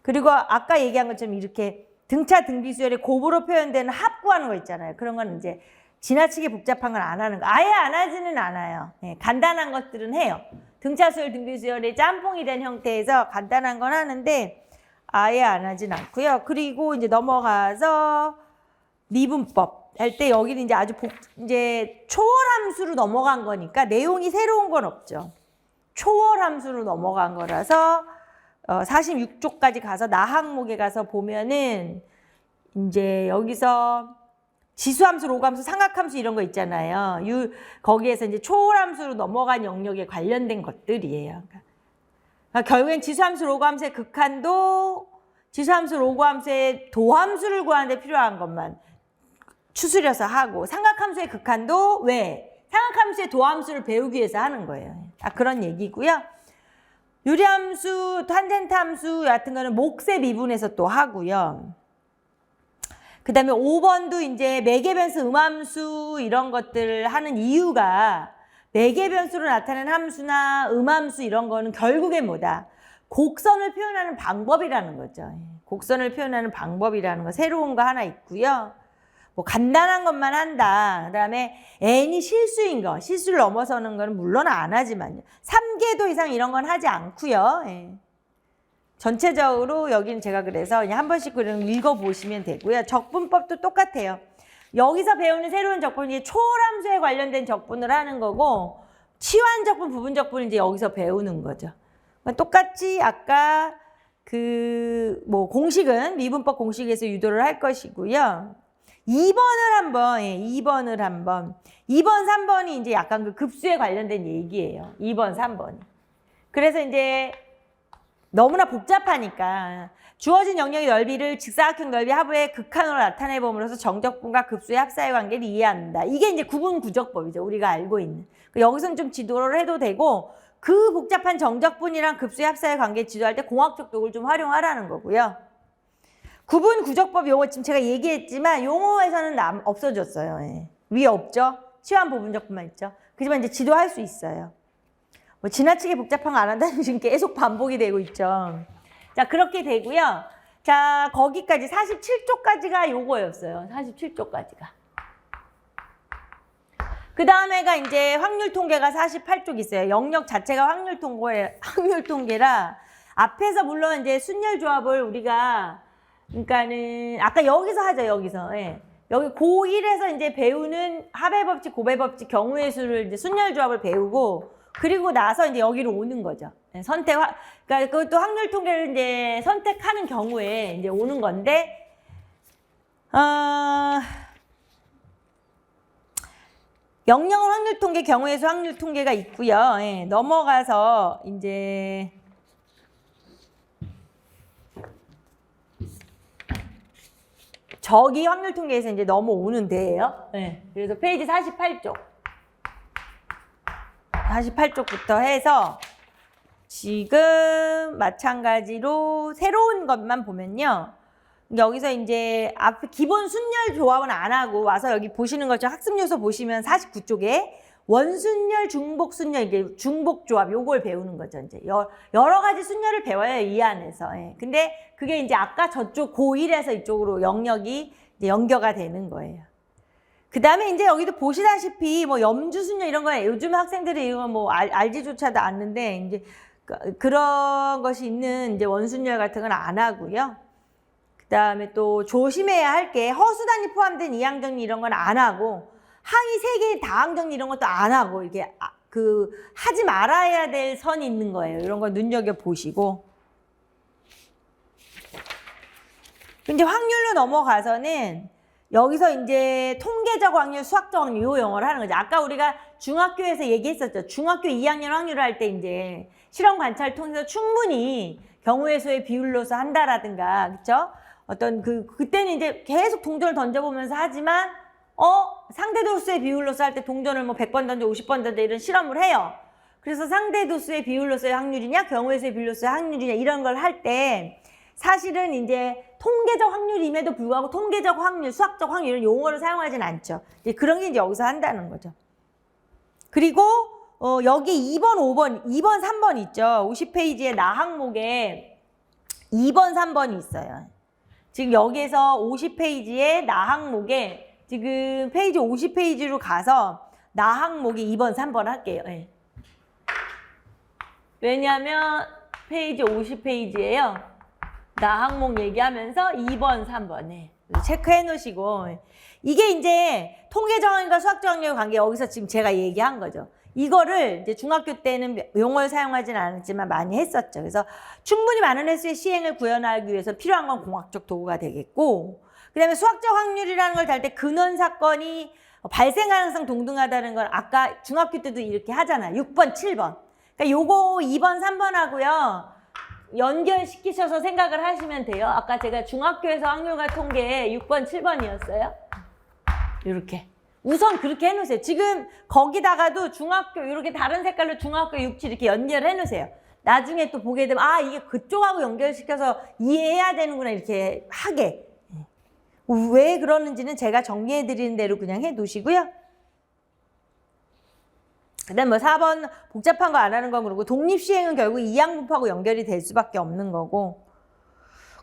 그리고 아까 얘기한 것처럼 이렇게 등차 등비수열의 곱으로 표현되는 합 구하는 거 있잖아요. 그런 건 이제 지나치게 복잡한 건 안 하는 거. 아예 안 하지는 않아요. 네, 간단한 것들은 해요. 등차수열 등비수열의 짬뽕이 된 형태에서 간단한 건 하는데 아예 안 하진 않고요. 그리고 이제 넘어가서 미분법. 할 때 여기는 이제 아주 이제 초월함수로 넘어간 거니까 내용이 새로운 건 없죠. 초월함수로 넘어간 거라서 46쪽까지 가서 나항목에 가서 보면은 이제 여기서 지수함수, 로그함수, 삼각함수 이런 거 있잖아요. 거기에서 이제 초월함수로 넘어간 영역에 관련된 것들이에요. 그러니까 결국엔 지수함수, 로그함수의 극한도 지수함수, 로그함수의 도함수를 구하는 데 필요한 것만 추스려서 하고 삼각함수의 극한도 왜? 삼각함수의 도함수를 배우기 위해서 하는 거예요. 그런 얘기고요. 유리함수, 탄젠트 함수 같은 거는 몫의 미분에서 또 하고요. 그 다음에 5번도 이제 매개변수, 음함수 이런 것들을 하는 이유가 매개변수로 나타나는 함수나 음함수 이런 거는 결국엔 뭐다? 곡선을 표현하는 방법이라는 거죠. 곡선을 표현하는 방법이라는 거 새로운 거 하나 있고요. 뭐 간단한 것만 한다. 그 다음에 n이 실수인 거, 실수를 넘어서는 거는 물론 안 하지만요. 3궤도 이상 이런 건 하지 않고요. 예. 전체적으로 여기는 제가 그래서 그냥 한 번씩 그냥 읽어보시면 되고요. 적분법도 똑같아요. 여기서 배우는 새로운 적분이 초월함수에 관련된 적분을 하는 거고 치환 적분, 부분 적분은 이제 여기서 배우는 거죠. 똑같이 아까 그 뭐 공식은 미분법 공식에서 유도를 할 것이고요. 2번을 한번, 2번을 한번. 2번, 3번이 이제 약간 그 급수에 관련된 얘기예요. 2번, 3번이. 그래서 이제 너무나 복잡하니까 주어진 영역의 넓이를 직사각형 넓이 하부의 극한으로 나타내 봄으로써 정적분과 급수의 합사의 관계를 이해한다. 이게 이제 구분구적법이죠. 우리가 알고 있는. 여기서는 좀 지도를 해도 되고 그 복잡한 정적분이랑 급수의 합사의 관계 지도할 때 공학적 도구를 좀 활용하라는 거고요. 구분구적법 용어 지금 제가 얘기했지만 용어에서는 없어졌어요. 예. 위에 없죠. 치환 부분적분만 있죠. 그지만 이제 지도할 수 있어요. 뭐 지나치게 복잡한 거 안 한다는 지금 계속 반복이 되고 있죠. 자, 그렇게 되고요. 자, 거기까지 47쪽까지가 요거였어요. 47쪽까지가. 그 다음에가 이제 확률 통계가 48쪽 있어요. 영역 자체가 확률 통계라 앞에서 물론 이제 순열 조합을 우리가 그러니까는 아까 여기서 하죠. 여기서. 예. 여기 고1에서 이제 배우는 합의 법칙, 고배 법칙, 경우의 수를 이제 순열 조합을 배우고 그리고 나서 이제 여기로 오는 거죠. 그러니까 그것도 확률 통계를 이제 선택하는 경우에 이제 오는 건데, 영역은 확률 통계, 경우의 수 확률 통계가 있고요. 예, 넘어가서 이제 저기 확률 통계에서 이제 넘어오는 데예요. 예, 그래서 페이지 48쪽. 48쪽부터 해서 지금 마찬가지로 새로운 것만 보면요. 여기서 이제 앞에 기본 순열 조합은 안 하고 와서 여기 보시는 것처럼 학습 요소 보시면 49쪽에 원순열, 중복순열, 이게 중복조합 요걸 배우는 거죠. 이제 여러 가지 순열을 배워요. 이 안에서. 예. 근데 그게 이제 아까 저쪽 고1에서 이쪽으로 영역이 이제 연결가 되는 거예요. 그 다음에 이제 여기도 보시다시피 뭐 염주순열 이런 거 요즘 학생들이 이거 뭐 알지조차도 않는데 이제 그런 것이 있는 이제 원순열 같은 건 안 하고요. 그 다음에 또 조심해야 할 게 허수단이 포함된 이항정리 이런 건 안 하고 항이 3개의 다항정리 이런 것도 안 하고 이렇게 하지 말아야 될 선이 있는 거예요. 이런 거 눈여겨보시고. 이제 확률로 넘어가서는 여기서 이제 통계적 확률, 수학적 확률 요 영어를 하는 거죠. 아까 우리가 중학교에서 얘기했었죠. 중학교 2학년 확률을 할 때 이제 실험 관찰을 통해서 충분히 경우의 수의 비율로서 한다라든가, 그쵸? 어떤 그때는 이제 계속 동전을 던져보면서 하지만, 상대 도수의 비율로서 할 때 동전을 뭐 100번 던져, 50번 던져 이런 실험을 해요. 그래서 상대 도수의 비율로서의 확률이냐, 경우의 수의 비율로서의 확률이냐 이런 걸 할 때 사실은 이제 통계적 확률임에도 불구하고 통계적 확률, 수학적 확률 이런 용어를 사용하진 않죠. 이제 그런 게 이제 여기서 한다는 거죠. 그리고 여기 2번, 5번, 2번, 3번 있죠. 50페이지에 나 항목에 2번, 3번이 있어요. 지금 여기에서 50페이지에 나 항목에 지금 페이지 50페이지로 가서 나 항목이 2번, 3번 할게요. 네. 왜냐하면 페이지 50페이지에요. 나 항목 얘기하면서 2번, 3번에 체크해 놓으시고 이게 이제 통계적 확률과 수학적 확률의 관계 여기서 지금 제가 얘기한 거죠. 이거를 이제 중학교 때는 용어를 사용하지는 않았지만 많이 했었죠. 그래서 충분히 많은 횟수의 시행을 구현하기 위해서 필요한 건 공학적 도구가 되겠고 그 다음에 수학적 확률이라는 걸 달 때 근원 사건이 발생 가능성 동등하다는 건 아까 중학교 때도 이렇게 하잖아요. 6번, 7번. 그러니까 요거 2번, 3번 하고요. 연결시키셔서 생각을 하시면 돼요. 아까 제가 중학교에서 확률과 통계 6번, 7번이었어요. 이렇게. 우선 그렇게 해놓으세요. 지금 거기다가도 중학교 이렇게 다른 색깔로 중학교 6, 7 이렇게 연결해 놓으세요. 나중에 또 보게 되면 아 이게 그쪽하고 연결시켜서 이해해야 되는구나 이렇게 하게. 왜 그러는지는 제가 정리해 드리는 대로 그냥 해 놓으시고요. 그다음 뭐 4번 복잡한 거 안 하는 건 그러고 독립시행은 결국 이항분포하고 연결이 될 수밖에 없는 거고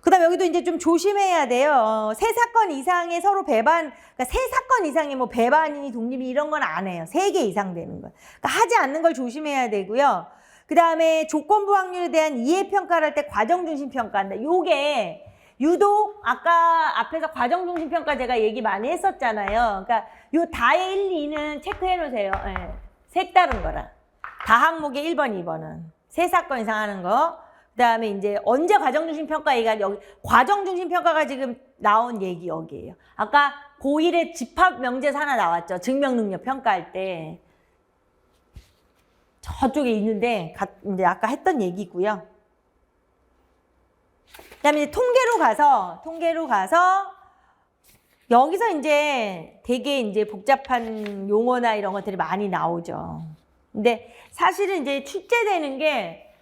그다음 여기도 이제 좀 조심해야 돼요. 세 사건 이상의 서로 배반, 그러니까 세 사건 이상의 뭐 배반이니 독립이 이런 건 안 해요. 3개 이상 되는 거. 그러니까 하지 않는 걸 조심해야 되고요. 그다음에 조건부 확률에 대한 이해평가를 할 때 과정중심평가한다. 요게 유독 아까 앞에서 과정중심평가 제가 얘기 많이 했었잖아요. 그러니까 요 다의 1, 2는 체크해 놓으세요. 네. 색다른 거라. 다 항목의 1번, 2번은. 세 사건 이상 하는 거. 그 다음에 이제 언제 과정중심평가 얘기가 여기 과정중심평가가 지금 나온 얘기 여기에요. 아까 고1에 집합 명제에서 하나 나왔죠. 증명능력 평가할 때. 저쪽에 있는데 이제 아까 했던 얘기고요. 그다음에 이제 통계로 가서 여기서 이제 되게 이제 복잡한 용어나 이런 것들이 많이 나오죠. 근데 사실은 이제 출제되는 게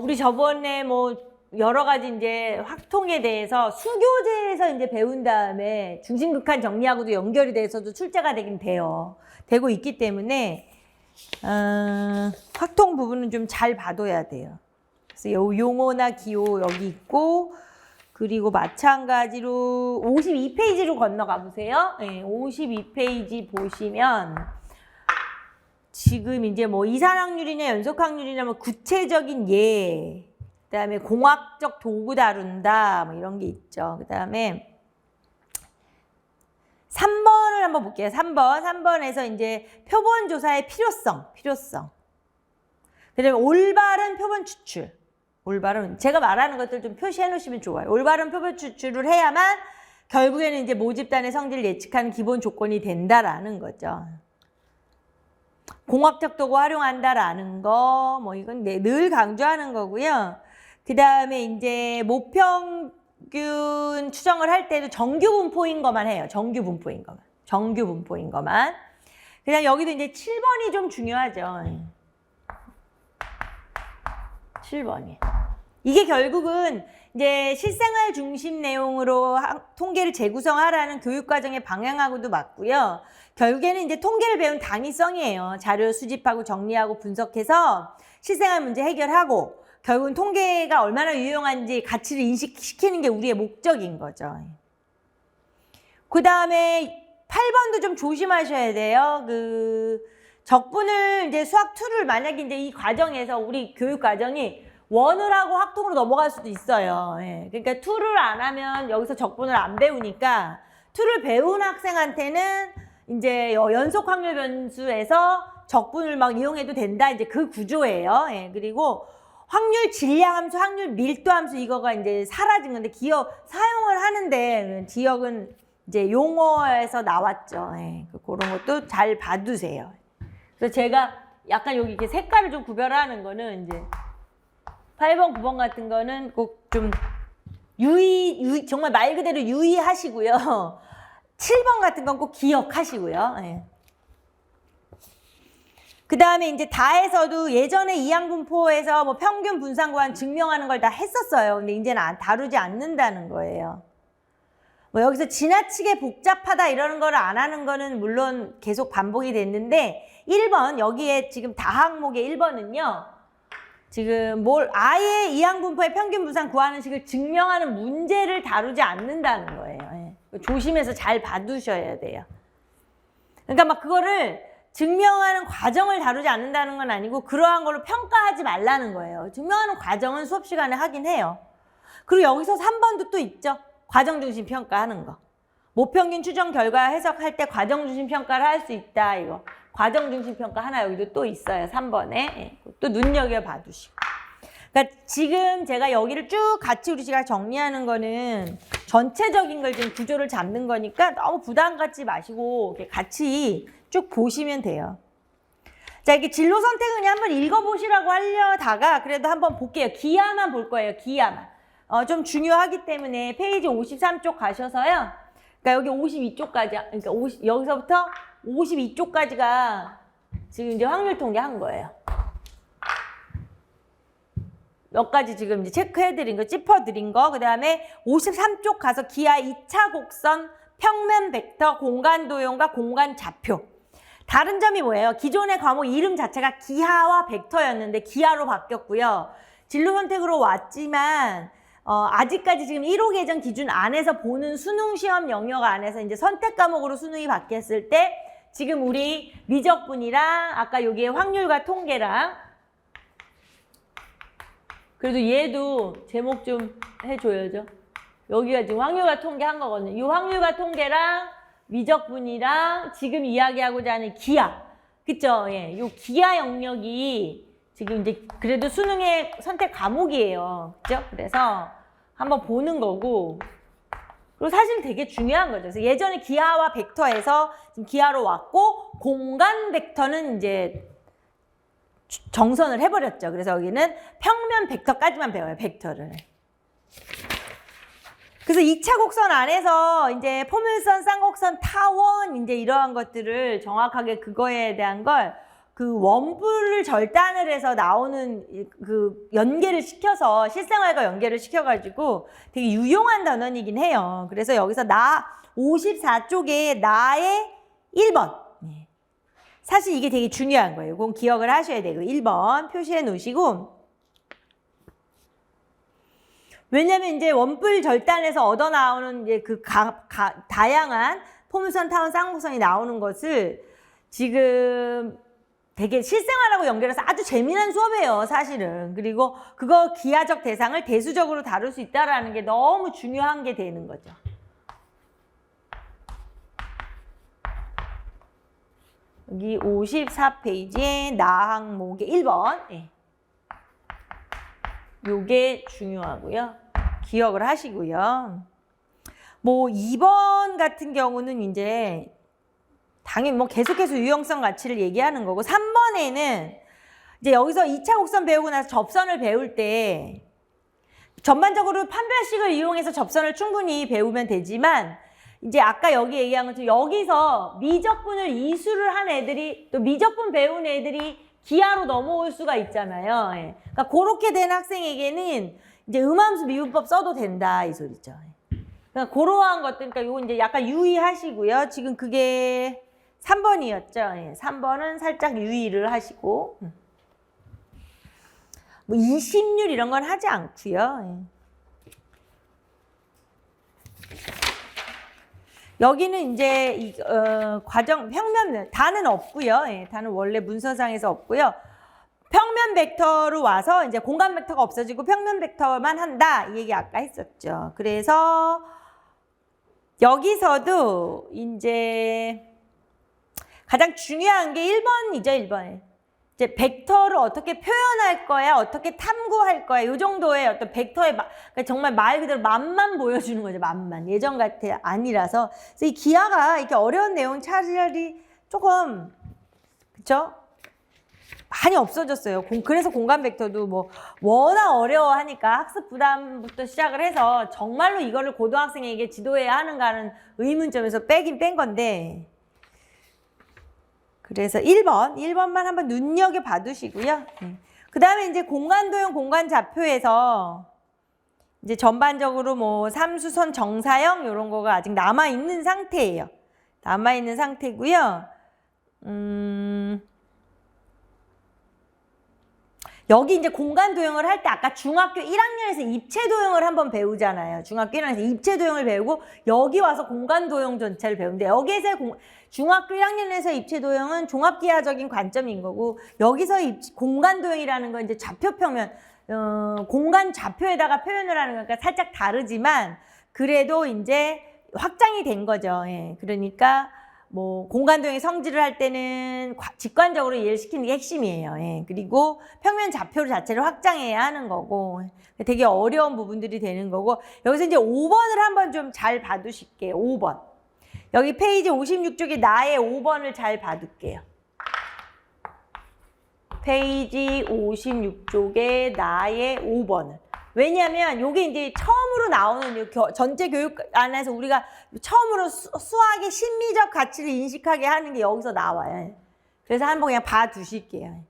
우리 저번에 뭐 여러 가지 이제 확통에 대해서 수교재에서 이제 배운 다음에 중심극한 정리하고도 연결이 돼서도 출제가 되긴 돼요. 되고 있기 때문에 확통 부분은 좀 잘 봐둬야 돼요. 그래서 요 용어나 기호 여기 있고, 그리고 마찬가지로 52페이지로 건너가 보세요. 네, 52페이지 보시면 지금 이제 뭐 이산확률이냐 연속확률이냐 뭐 구체적인 예, 그다음에 공학적 도구 다룬다 뭐 이런 게 있죠. 그다음에 3번을 한번 볼게요. 3번에서 이제 표본 조사의 필요성. 그다음에 올바른 표본 추출. 올바른, 제가 말하는 것들 좀 표시해 놓으시면 좋아요. 올바른 표본 추출을 해야만 결국에는 이제 모집단의 성질을 예측하는 기본 조건이 된다라는 거죠. 공학적 도구 활용한다라는 거, 뭐 이건 늘 강조하는 거고요. 그 다음에 이제 모평균 추정을 할 때도 정규 분포인 것만 해요. 정규 분포인 것만. 그다음 여기도 이제 7번이 좀 중요하죠. 7번이. 이게 결국은 이제 실생활 중심 내용으로 통계를 재구성하라는 교육과정의 방향하고도 맞고요. 결국에는 이제 통계를 배운 당위성이에요. 자료 수집하고 정리하고 분석해서 실생활 문제 해결하고 결국은 통계가 얼마나 유용한지 가치를 인식시키는 게 우리의 목적인 거죠. 그 다음에 8번도 좀 조심하셔야 돼요. 적분을 이제 수학 2를 만약에 이제 이 과정에서 우리 교육 과정이 원을 하고 학통으로 넘어갈 수도 있어요. 예. 그러니까 2를 안 하면 여기서 적분을 안 배우니까 2를 배운 학생한테는 이제 연속 확률 변수에서 적분을 막 이용해도 된다. 이제 그 구조예요. 예. 그리고 확률 질량 함수, 확률 밀도 함수 이거가 이제 사라진 건데 기억 사용을 하는데 기억은 이제 용어에서 나왔죠. 예. 그런 것도 잘 봐두세요. 그래서 제가 약간 여기 이렇게 색깔을 좀 구별하는 거는 이제 8번, 9번 같은 거는 꼭 좀 정말 말 그대로 유의하시고요. 7번 같은 건 꼭 기억하시고요. 예. 그 다음에 이제 다에서도 예전에 이항분포에서 뭐 평균 분산 구간 증명하는 걸 다 했었어요. 근데 이제는 다루지 않는다는 거예요. 뭐 여기서 지나치게 복잡하다 이러는 거를 안 하는 거는 물론 계속 반복이 됐는데 1번 여기에 지금 다항목의 1번은요. 지금 아예 이항분포의 평균 분산 구하는 식을 증명하는 문제를 다루지 않는다는 거예요. 예. 조심해서 잘 봐두셔야 돼요. 그러니까 막 그거를 증명하는 과정을 다루지 않는다는 건 아니고 그러한 걸로 평가하지 말라는 거예요. 증명하는 과정은 수업 시간에 하긴 해요. 그리고 여기서 3번도 또 있죠. 과정 중심 평가하는 거. 모평균 추정 결과 해석할 때 과정 중심 평가를 할 수 있다. 이거. 과정 중심 평가 하나 여기도 또 있어요. 3번에. 또 눈여겨봐 두시고. 그러니까 지금 제가 여기를 쭉 같이 우리 시간 정리하는 거는 전체적인 걸 좀 구조를 잡는 거니까 너무 부담 갖지 마시고 이렇게 같이 쭉 보시면 돼요. 자, 이렇게 진로 선택은 그냥 한번 읽어보시라고 하려다가 그래도 한번 볼게요. 기하만 볼 거예요. 기하만. 좀 중요하기 때문에 페이지 53쪽 가셔서요. 그러니까 여기 52쪽까지, 그러니까 여기서부터 52쪽까지가 지금 이제 확률 통계 한 거예요. 몇 가지 지금 이제 체크해드린 거, 짚어드린 거, 그 다음에 53쪽 가서 기하 2차 곡선, 평면 벡터, 공간 도형과 공간 좌표. 다른 점이 뭐예요? 기존의 과목 이름 자체가 기하와 벡터였는데 기하로 바뀌었고요. 진로 선택으로 왔지만 아직까지 지금 1호 개정 기준 안에서 보는 수능 시험 영역 안에서 이제 선택 과목으로 수능이 바뀌었을 때 지금 우리 미적분이랑 아까 여기에 확률과 통계랑 그래도 얘도 제목 좀 해줘야죠. 여기가 지금 확률과 통계 한 거거든요. 이 확률과 통계랑 미적분이랑 지금 이야기하고자 하는 기하. 그쵸? 예. 요 기하 영역이 지금 이제 그래도 수능의 선택 과목이에요. 그죠? 그래서 한번 보는 거고. 그리고 사실 되게 중요한 거죠. 그래서 예전에 기하와 벡터에서 지금 기하로 왔고 공간 벡터는 이제 정선을 해버렸죠. 그래서 여기는 평면 벡터까지만 배워요. 벡터를. 그래서 2차 곡선 안에서 이제 포물선, 쌍곡선, 타원 이제 이러한 것들을 정확하게 그거에 대한 걸 그 원뿔을 절단을 해서 나오는 그 연계를 시켜서 실생활과 연계를 시켜가지고 되게 유용한 단원이긴 해요. 그래서 여기서 나 54쪽에 나의 1번. 사실 이게 되게 중요한 거예요. 그건 기억을 하셔야 되고 1번 표시해 놓으시고 왜냐면 이제 원뿔 절단에서 얻어 나오는 이제 그 다양한 포물선, 타원, 쌍곡선이 나오는 것을 지금 되게 실생활하고 연결해서 아주 재미난 수업이에요, 사실은. 그리고 그거 기하적 대상을 대수적으로 다룰 수 있다라는 게 너무 중요한 게 되는 거죠. 여기 54페이지에 나 항목의 1번. 네. 요게 중요하고요. 기억을 하시고요. 뭐 2번 같은 경우는 이제 당연히 뭐 계속해서 유형성 가치를 얘기하는 거고 3번에는 이제 여기서 2차 곡선 배우고 나서 접선을 배울 때 전반적으로 판별식을 이용해서 접선을 충분히 배우면 되지만 이제 아까 여기 얘기한 것처럼 여기서 미적분을 이수를 한 애들이 또 미적분 배운 애들이 기하로 넘어올 수가 있잖아요. 예. 그러니까 그렇게 된 학생에게는 이제 음함수 미분법 써도 된다 이 소리죠. 그러니까 그러한 것들, 그러니까 요거 이제 약간 유의하시고요. 지금 그게 3번이었죠. 예. 3번은 살짝 유의를 하시고 뭐 이심률 이런 건 하지 않고요. 예. 여기는 이제 과정 평면 다는 없고요. 예, 다는 원래 문서상에서 없고요. 평면 벡터로 와서 이제 공간 벡터가 없어지고 평면 벡터만 한다 이 얘기 아까 했었죠. 그래서 여기서도 이제 가장 중요한 게 1번이죠. 1번. 이제 벡터를 어떻게 표현할 거야, 어떻게 탐구할 거야, 이 정도의 어떤 벡터의 그러니까 정말 말 그대로 맛만 보여주는 거죠. 맛만. 예전 같아 아니라서. 그래서 이 기하가 이렇게 어려운 내용 차라리 조금 그렇죠? 많이 없어졌어요. 그래서 공간 벡터도 뭐 워낙 어려워하니까 학습 부담부터 시작을 해서 정말로 이거를 고등학생에게 지도해야 하는가 하는 의문점에서 빼긴 뺀 건데 그래서 1번만 한번 눈여겨봐 두시고요. 그 다음에 이제 공간도형, 공간좌표에서 이제 전반적으로 뭐 삼수선 정사형 이런 거가 아직 남아있는 상태예요. 남아있는 상태고요. 여기 이제 공간 도형을 할 때 아까 중학교 1학년에서 입체 도형을 한번 배우잖아요. 중학교 1학년에서 입체 도형을 배우고 여기 와서 공간 도형 전체를 배우는데 여기에서 중학교 1학년에서 입체 도형은 종합기하적인 관점인 거고 여기서 공간 도형이라는 건 이제 좌표 평면 공간 좌표에다가 표현을 하는 거니까 살짝 다르지만 그래도 이제 확장이 된 거죠. 예. 그러니까 뭐 공간도형의 성질을 할 때는 직관적으로 이해를 시키는 게 핵심이에요. 예. 그리고 평면 좌표 자체를 확장해야 하는 거고 되게 어려운 부분들이 되는 거고 여기서 이제 5번을 한번 좀 잘 봐두실게요. 5번. 여기 페이지 56쪽에 나의 5번을 잘 봐둘게요. 페이지 56쪽에 나의 5번을. 왜냐하면 이게 이제 처음으로 나오는 전체 교육 안에서 우리가 처음으로 수학의 심리적 가치를 인식하게 하는 게 여기서 나와요. 그래서 한번 그냥 봐두실게요.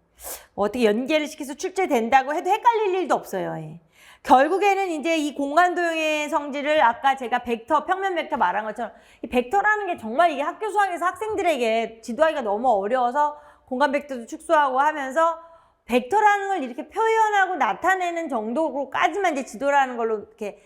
어떻게 연계를 시켜서 출제된다고 해도 헷갈릴 일도 없어요. 결국에는 이제 이 공간도형의 성질을 아까 제가 벡터, 평면 벡터 말한 것처럼 이 벡터라는 게 정말 이게 학교 수학에서 학생들에게 지도하기가 너무 어려워서 공간 벡터도 축소하고 하면서 벡터라는 걸 이렇게 표현하고 나타내는 정도로까지만 이제 지도라는 걸로 이렇게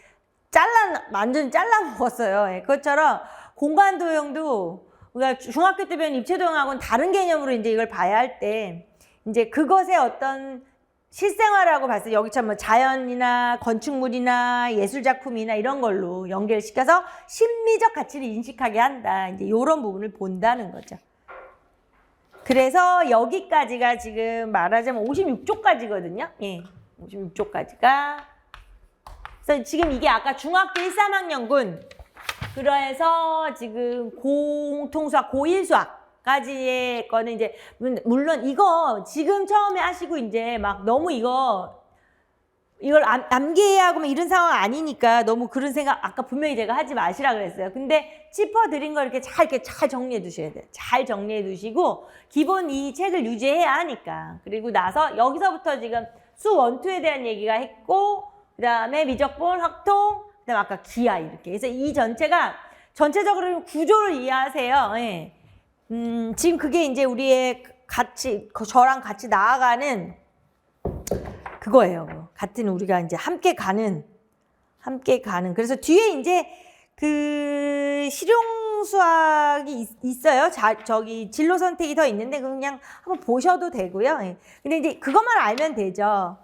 완전 잘라 먹었어요. 그것처럼 공간 도형도 우리가 중학교 때 배운 입체 도형하고는 다른 개념으로 이제 이걸 봐야 할 때 이제 그것의 어떤 실생활하고 봤을 때 여기처럼 뭐 자연이나 건축물이나 예술작품이나 이런 걸로 연결시켜서 심리적 가치를 인식하게 한다. 이제 이런 부분을 본다는 거죠. 그래서 여기까지가 지금 말하자면 56쪽까지거든요. 예, 56쪽까지가. 그래서 지금 이게 아까 중학교 1, 3학년군 그래서 지금 공통수학, 고1 수학까지의 거는 이제 물론 이거 지금 처음에 하시고 이제 막 너무 이걸 남겨야 하고 뭐 이런 상황 아니니까 너무 그런 생각 아까 분명히 제가 하지 마시라 그랬어요. 근데 짚어드린 거 이렇게 잘 정리해 두셔야 돼요. 잘 정리해 두시고 기본 이 책을 유지해야 하니까. 그리고 나서 여기서부터 지금 수 1, 2에 대한 얘기가 했고 그 다음에 미적분, 확통, 그 다음에 아까 기하 이렇게. 그래서 이 전체가 전체적으로 구조를 이해하세요. 예. 지금 그게 이제 우리의 같이 저랑 같이 나아가는 그거예요. 같은 우리가 이제 함께 가는. 그래서 뒤에 이제 그 실용 수학이 있어요. 저기 진로 선택이 더 있는데 그냥 한번 보셔도 되고요. 예. 근데 이제 그것만 알면 되죠.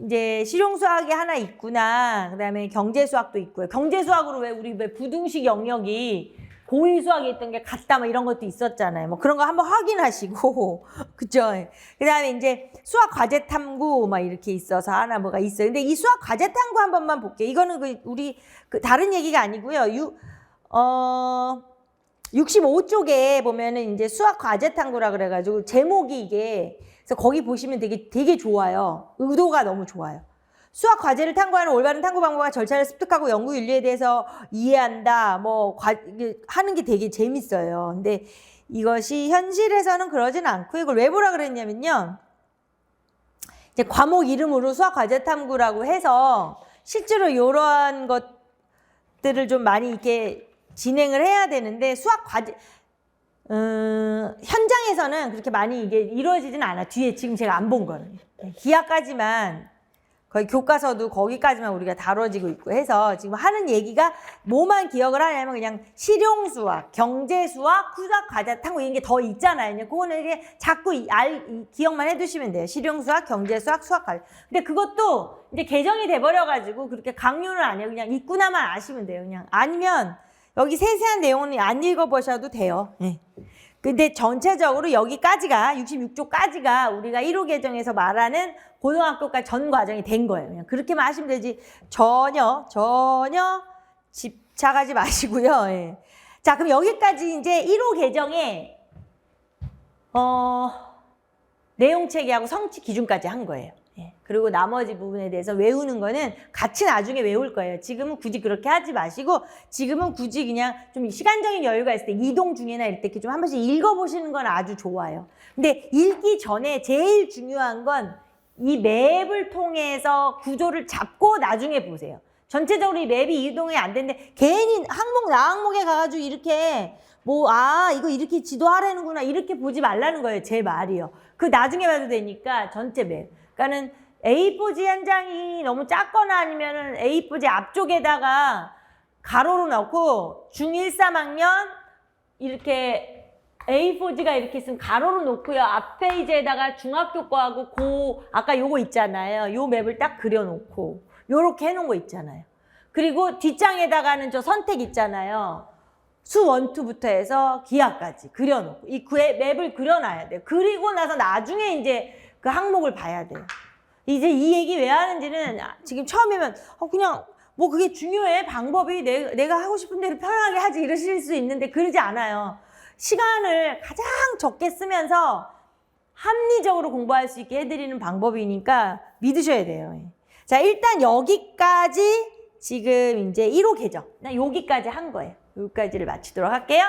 이제 실용 수학이 하나 있구나. 그다음에 경제 수학도 있고요. 경제 수학으로 왜 부등식 영역이 고1 수학에 있던 게 같다 뭐 이런 것도 있었잖아요. 뭐 그런 거 한번 확인하시고 그죠? 그다음에 이제 수학 과제 탐구 막 이렇게 있어서 하나 뭐가 있어요. 근데 이 수학 과제 탐구 한 번만 볼게요. 이거는 우리 다른 얘기가 아니고요. 65쪽에 보면은 이제 수학 과제 탐구라 그래가지고 제목이 이게 그래서 거기 보시면 되게 좋아요. 의도가 너무 좋아요. 수학 과제를 탐구하는 올바른 탐구 방법과 절차를 습득하고 연구 윤리에 대해서 이해한다. 뭐 하는 게 되게 재밌어요. 근데 이것이 현실에서는 그러진 않고 이걸 왜 보라 그랬냐면요. 이제 과목 이름으로 수학 과제 탐구라고 해서 실제로 이러한 것들을 좀 많이 이렇게 진행을 해야 되는데 수학 과제 현장에서는 그렇게 많이 이게 이루어지진 않아. 뒤에 지금 제가 안 본 거는 기하까지만 거의 교과서도 거기까지만 우리가 다뤄지고 있고 해서 지금 하는 얘기가 뭐만 기억을 하냐면 그냥 실용수학, 경제수학, 수학 과제 탐구 이런 게 더 있잖아요. 그거는 이게 자꾸 기억만 해두시면 돼요. 실용수학, 경제수학, 수학 과제. 근데 그것도 이제 개정이 돼버려가지고 그렇게 강요는 안 해요. 그냥 있구나만 아시면 돼요. 그냥 아니면 여기 세세한 내용은 안 읽어보셔도 돼요. 네. 근데 전체적으로 여기까지가 66쪽까지가 우리가 1호 개정에서 말하는 고등학교까지 전 과정이 된 거예요. 그냥 그렇게만 하시면 되지 전혀 집착하지 마시고요. 예. 자, 그럼 여기까지 이제 1호 개정에 내용 체계하고 성취 기준까지 한 거예요. 예. 그리고 나머지 부분에 대해서 외우는 거는 같이 나중에 외울 거예요. 지금은 굳이 그렇게 하지 마시고 지금은 굳이 그냥 좀 시간적인 여유가 있을 때 이동 중이나 이럴 때 좀 한 번씩 읽어보시는 건 아주 좋아요. 근데 읽기 전에 제일 중요한 건 이 맵을 통해서 구조를 잡고 나중에 보세요. 전체적으로 이 맵이 이동이 안 되는데 괜히 나항목에 가가지고 이렇게 이거 이렇게 지도하라는구나 이렇게 보지 말라는 거예요. 제 말이요. 그 나중에 봐도 되니까 전체 맵. 그러니까는 A4지 한 장이 너무 작거나 아니면은 A4지 앞쪽에다가 가로로 넣고 중1, 3학년 이렇게 A4지가 이렇게 있으면 가로로 놓고요. 앞 페이지에다가 중학교 거하고 아까 요거 있잖아요. 요 맵을 딱 그려놓고 요렇게 해놓은 거 있잖아요. 그리고 뒷장에다가는 저 선택 있잖아요. 수 1, 2부터 해서 기하까지 그려놓고 이 맵을 그려놔야 돼요. 그리고 나서 나중에 이제 그 항목을 봐야 돼요. 이제 이 얘기 왜 하는지는 지금 처음이면 그냥 뭐 그게 중요해. 방법이 내가 하고 싶은 대로 편하게 하지 이러실 수 있는데 그러지 않아요. 시간을 가장 적게 쓰면서 합리적으로 공부할 수 있게 해드리는 방법이니까 믿으셔야 돼요. 자, 일단 여기까지 지금 이제 1호 개정. 여기까지 한 거예요. 여기까지를 마치도록 할게요.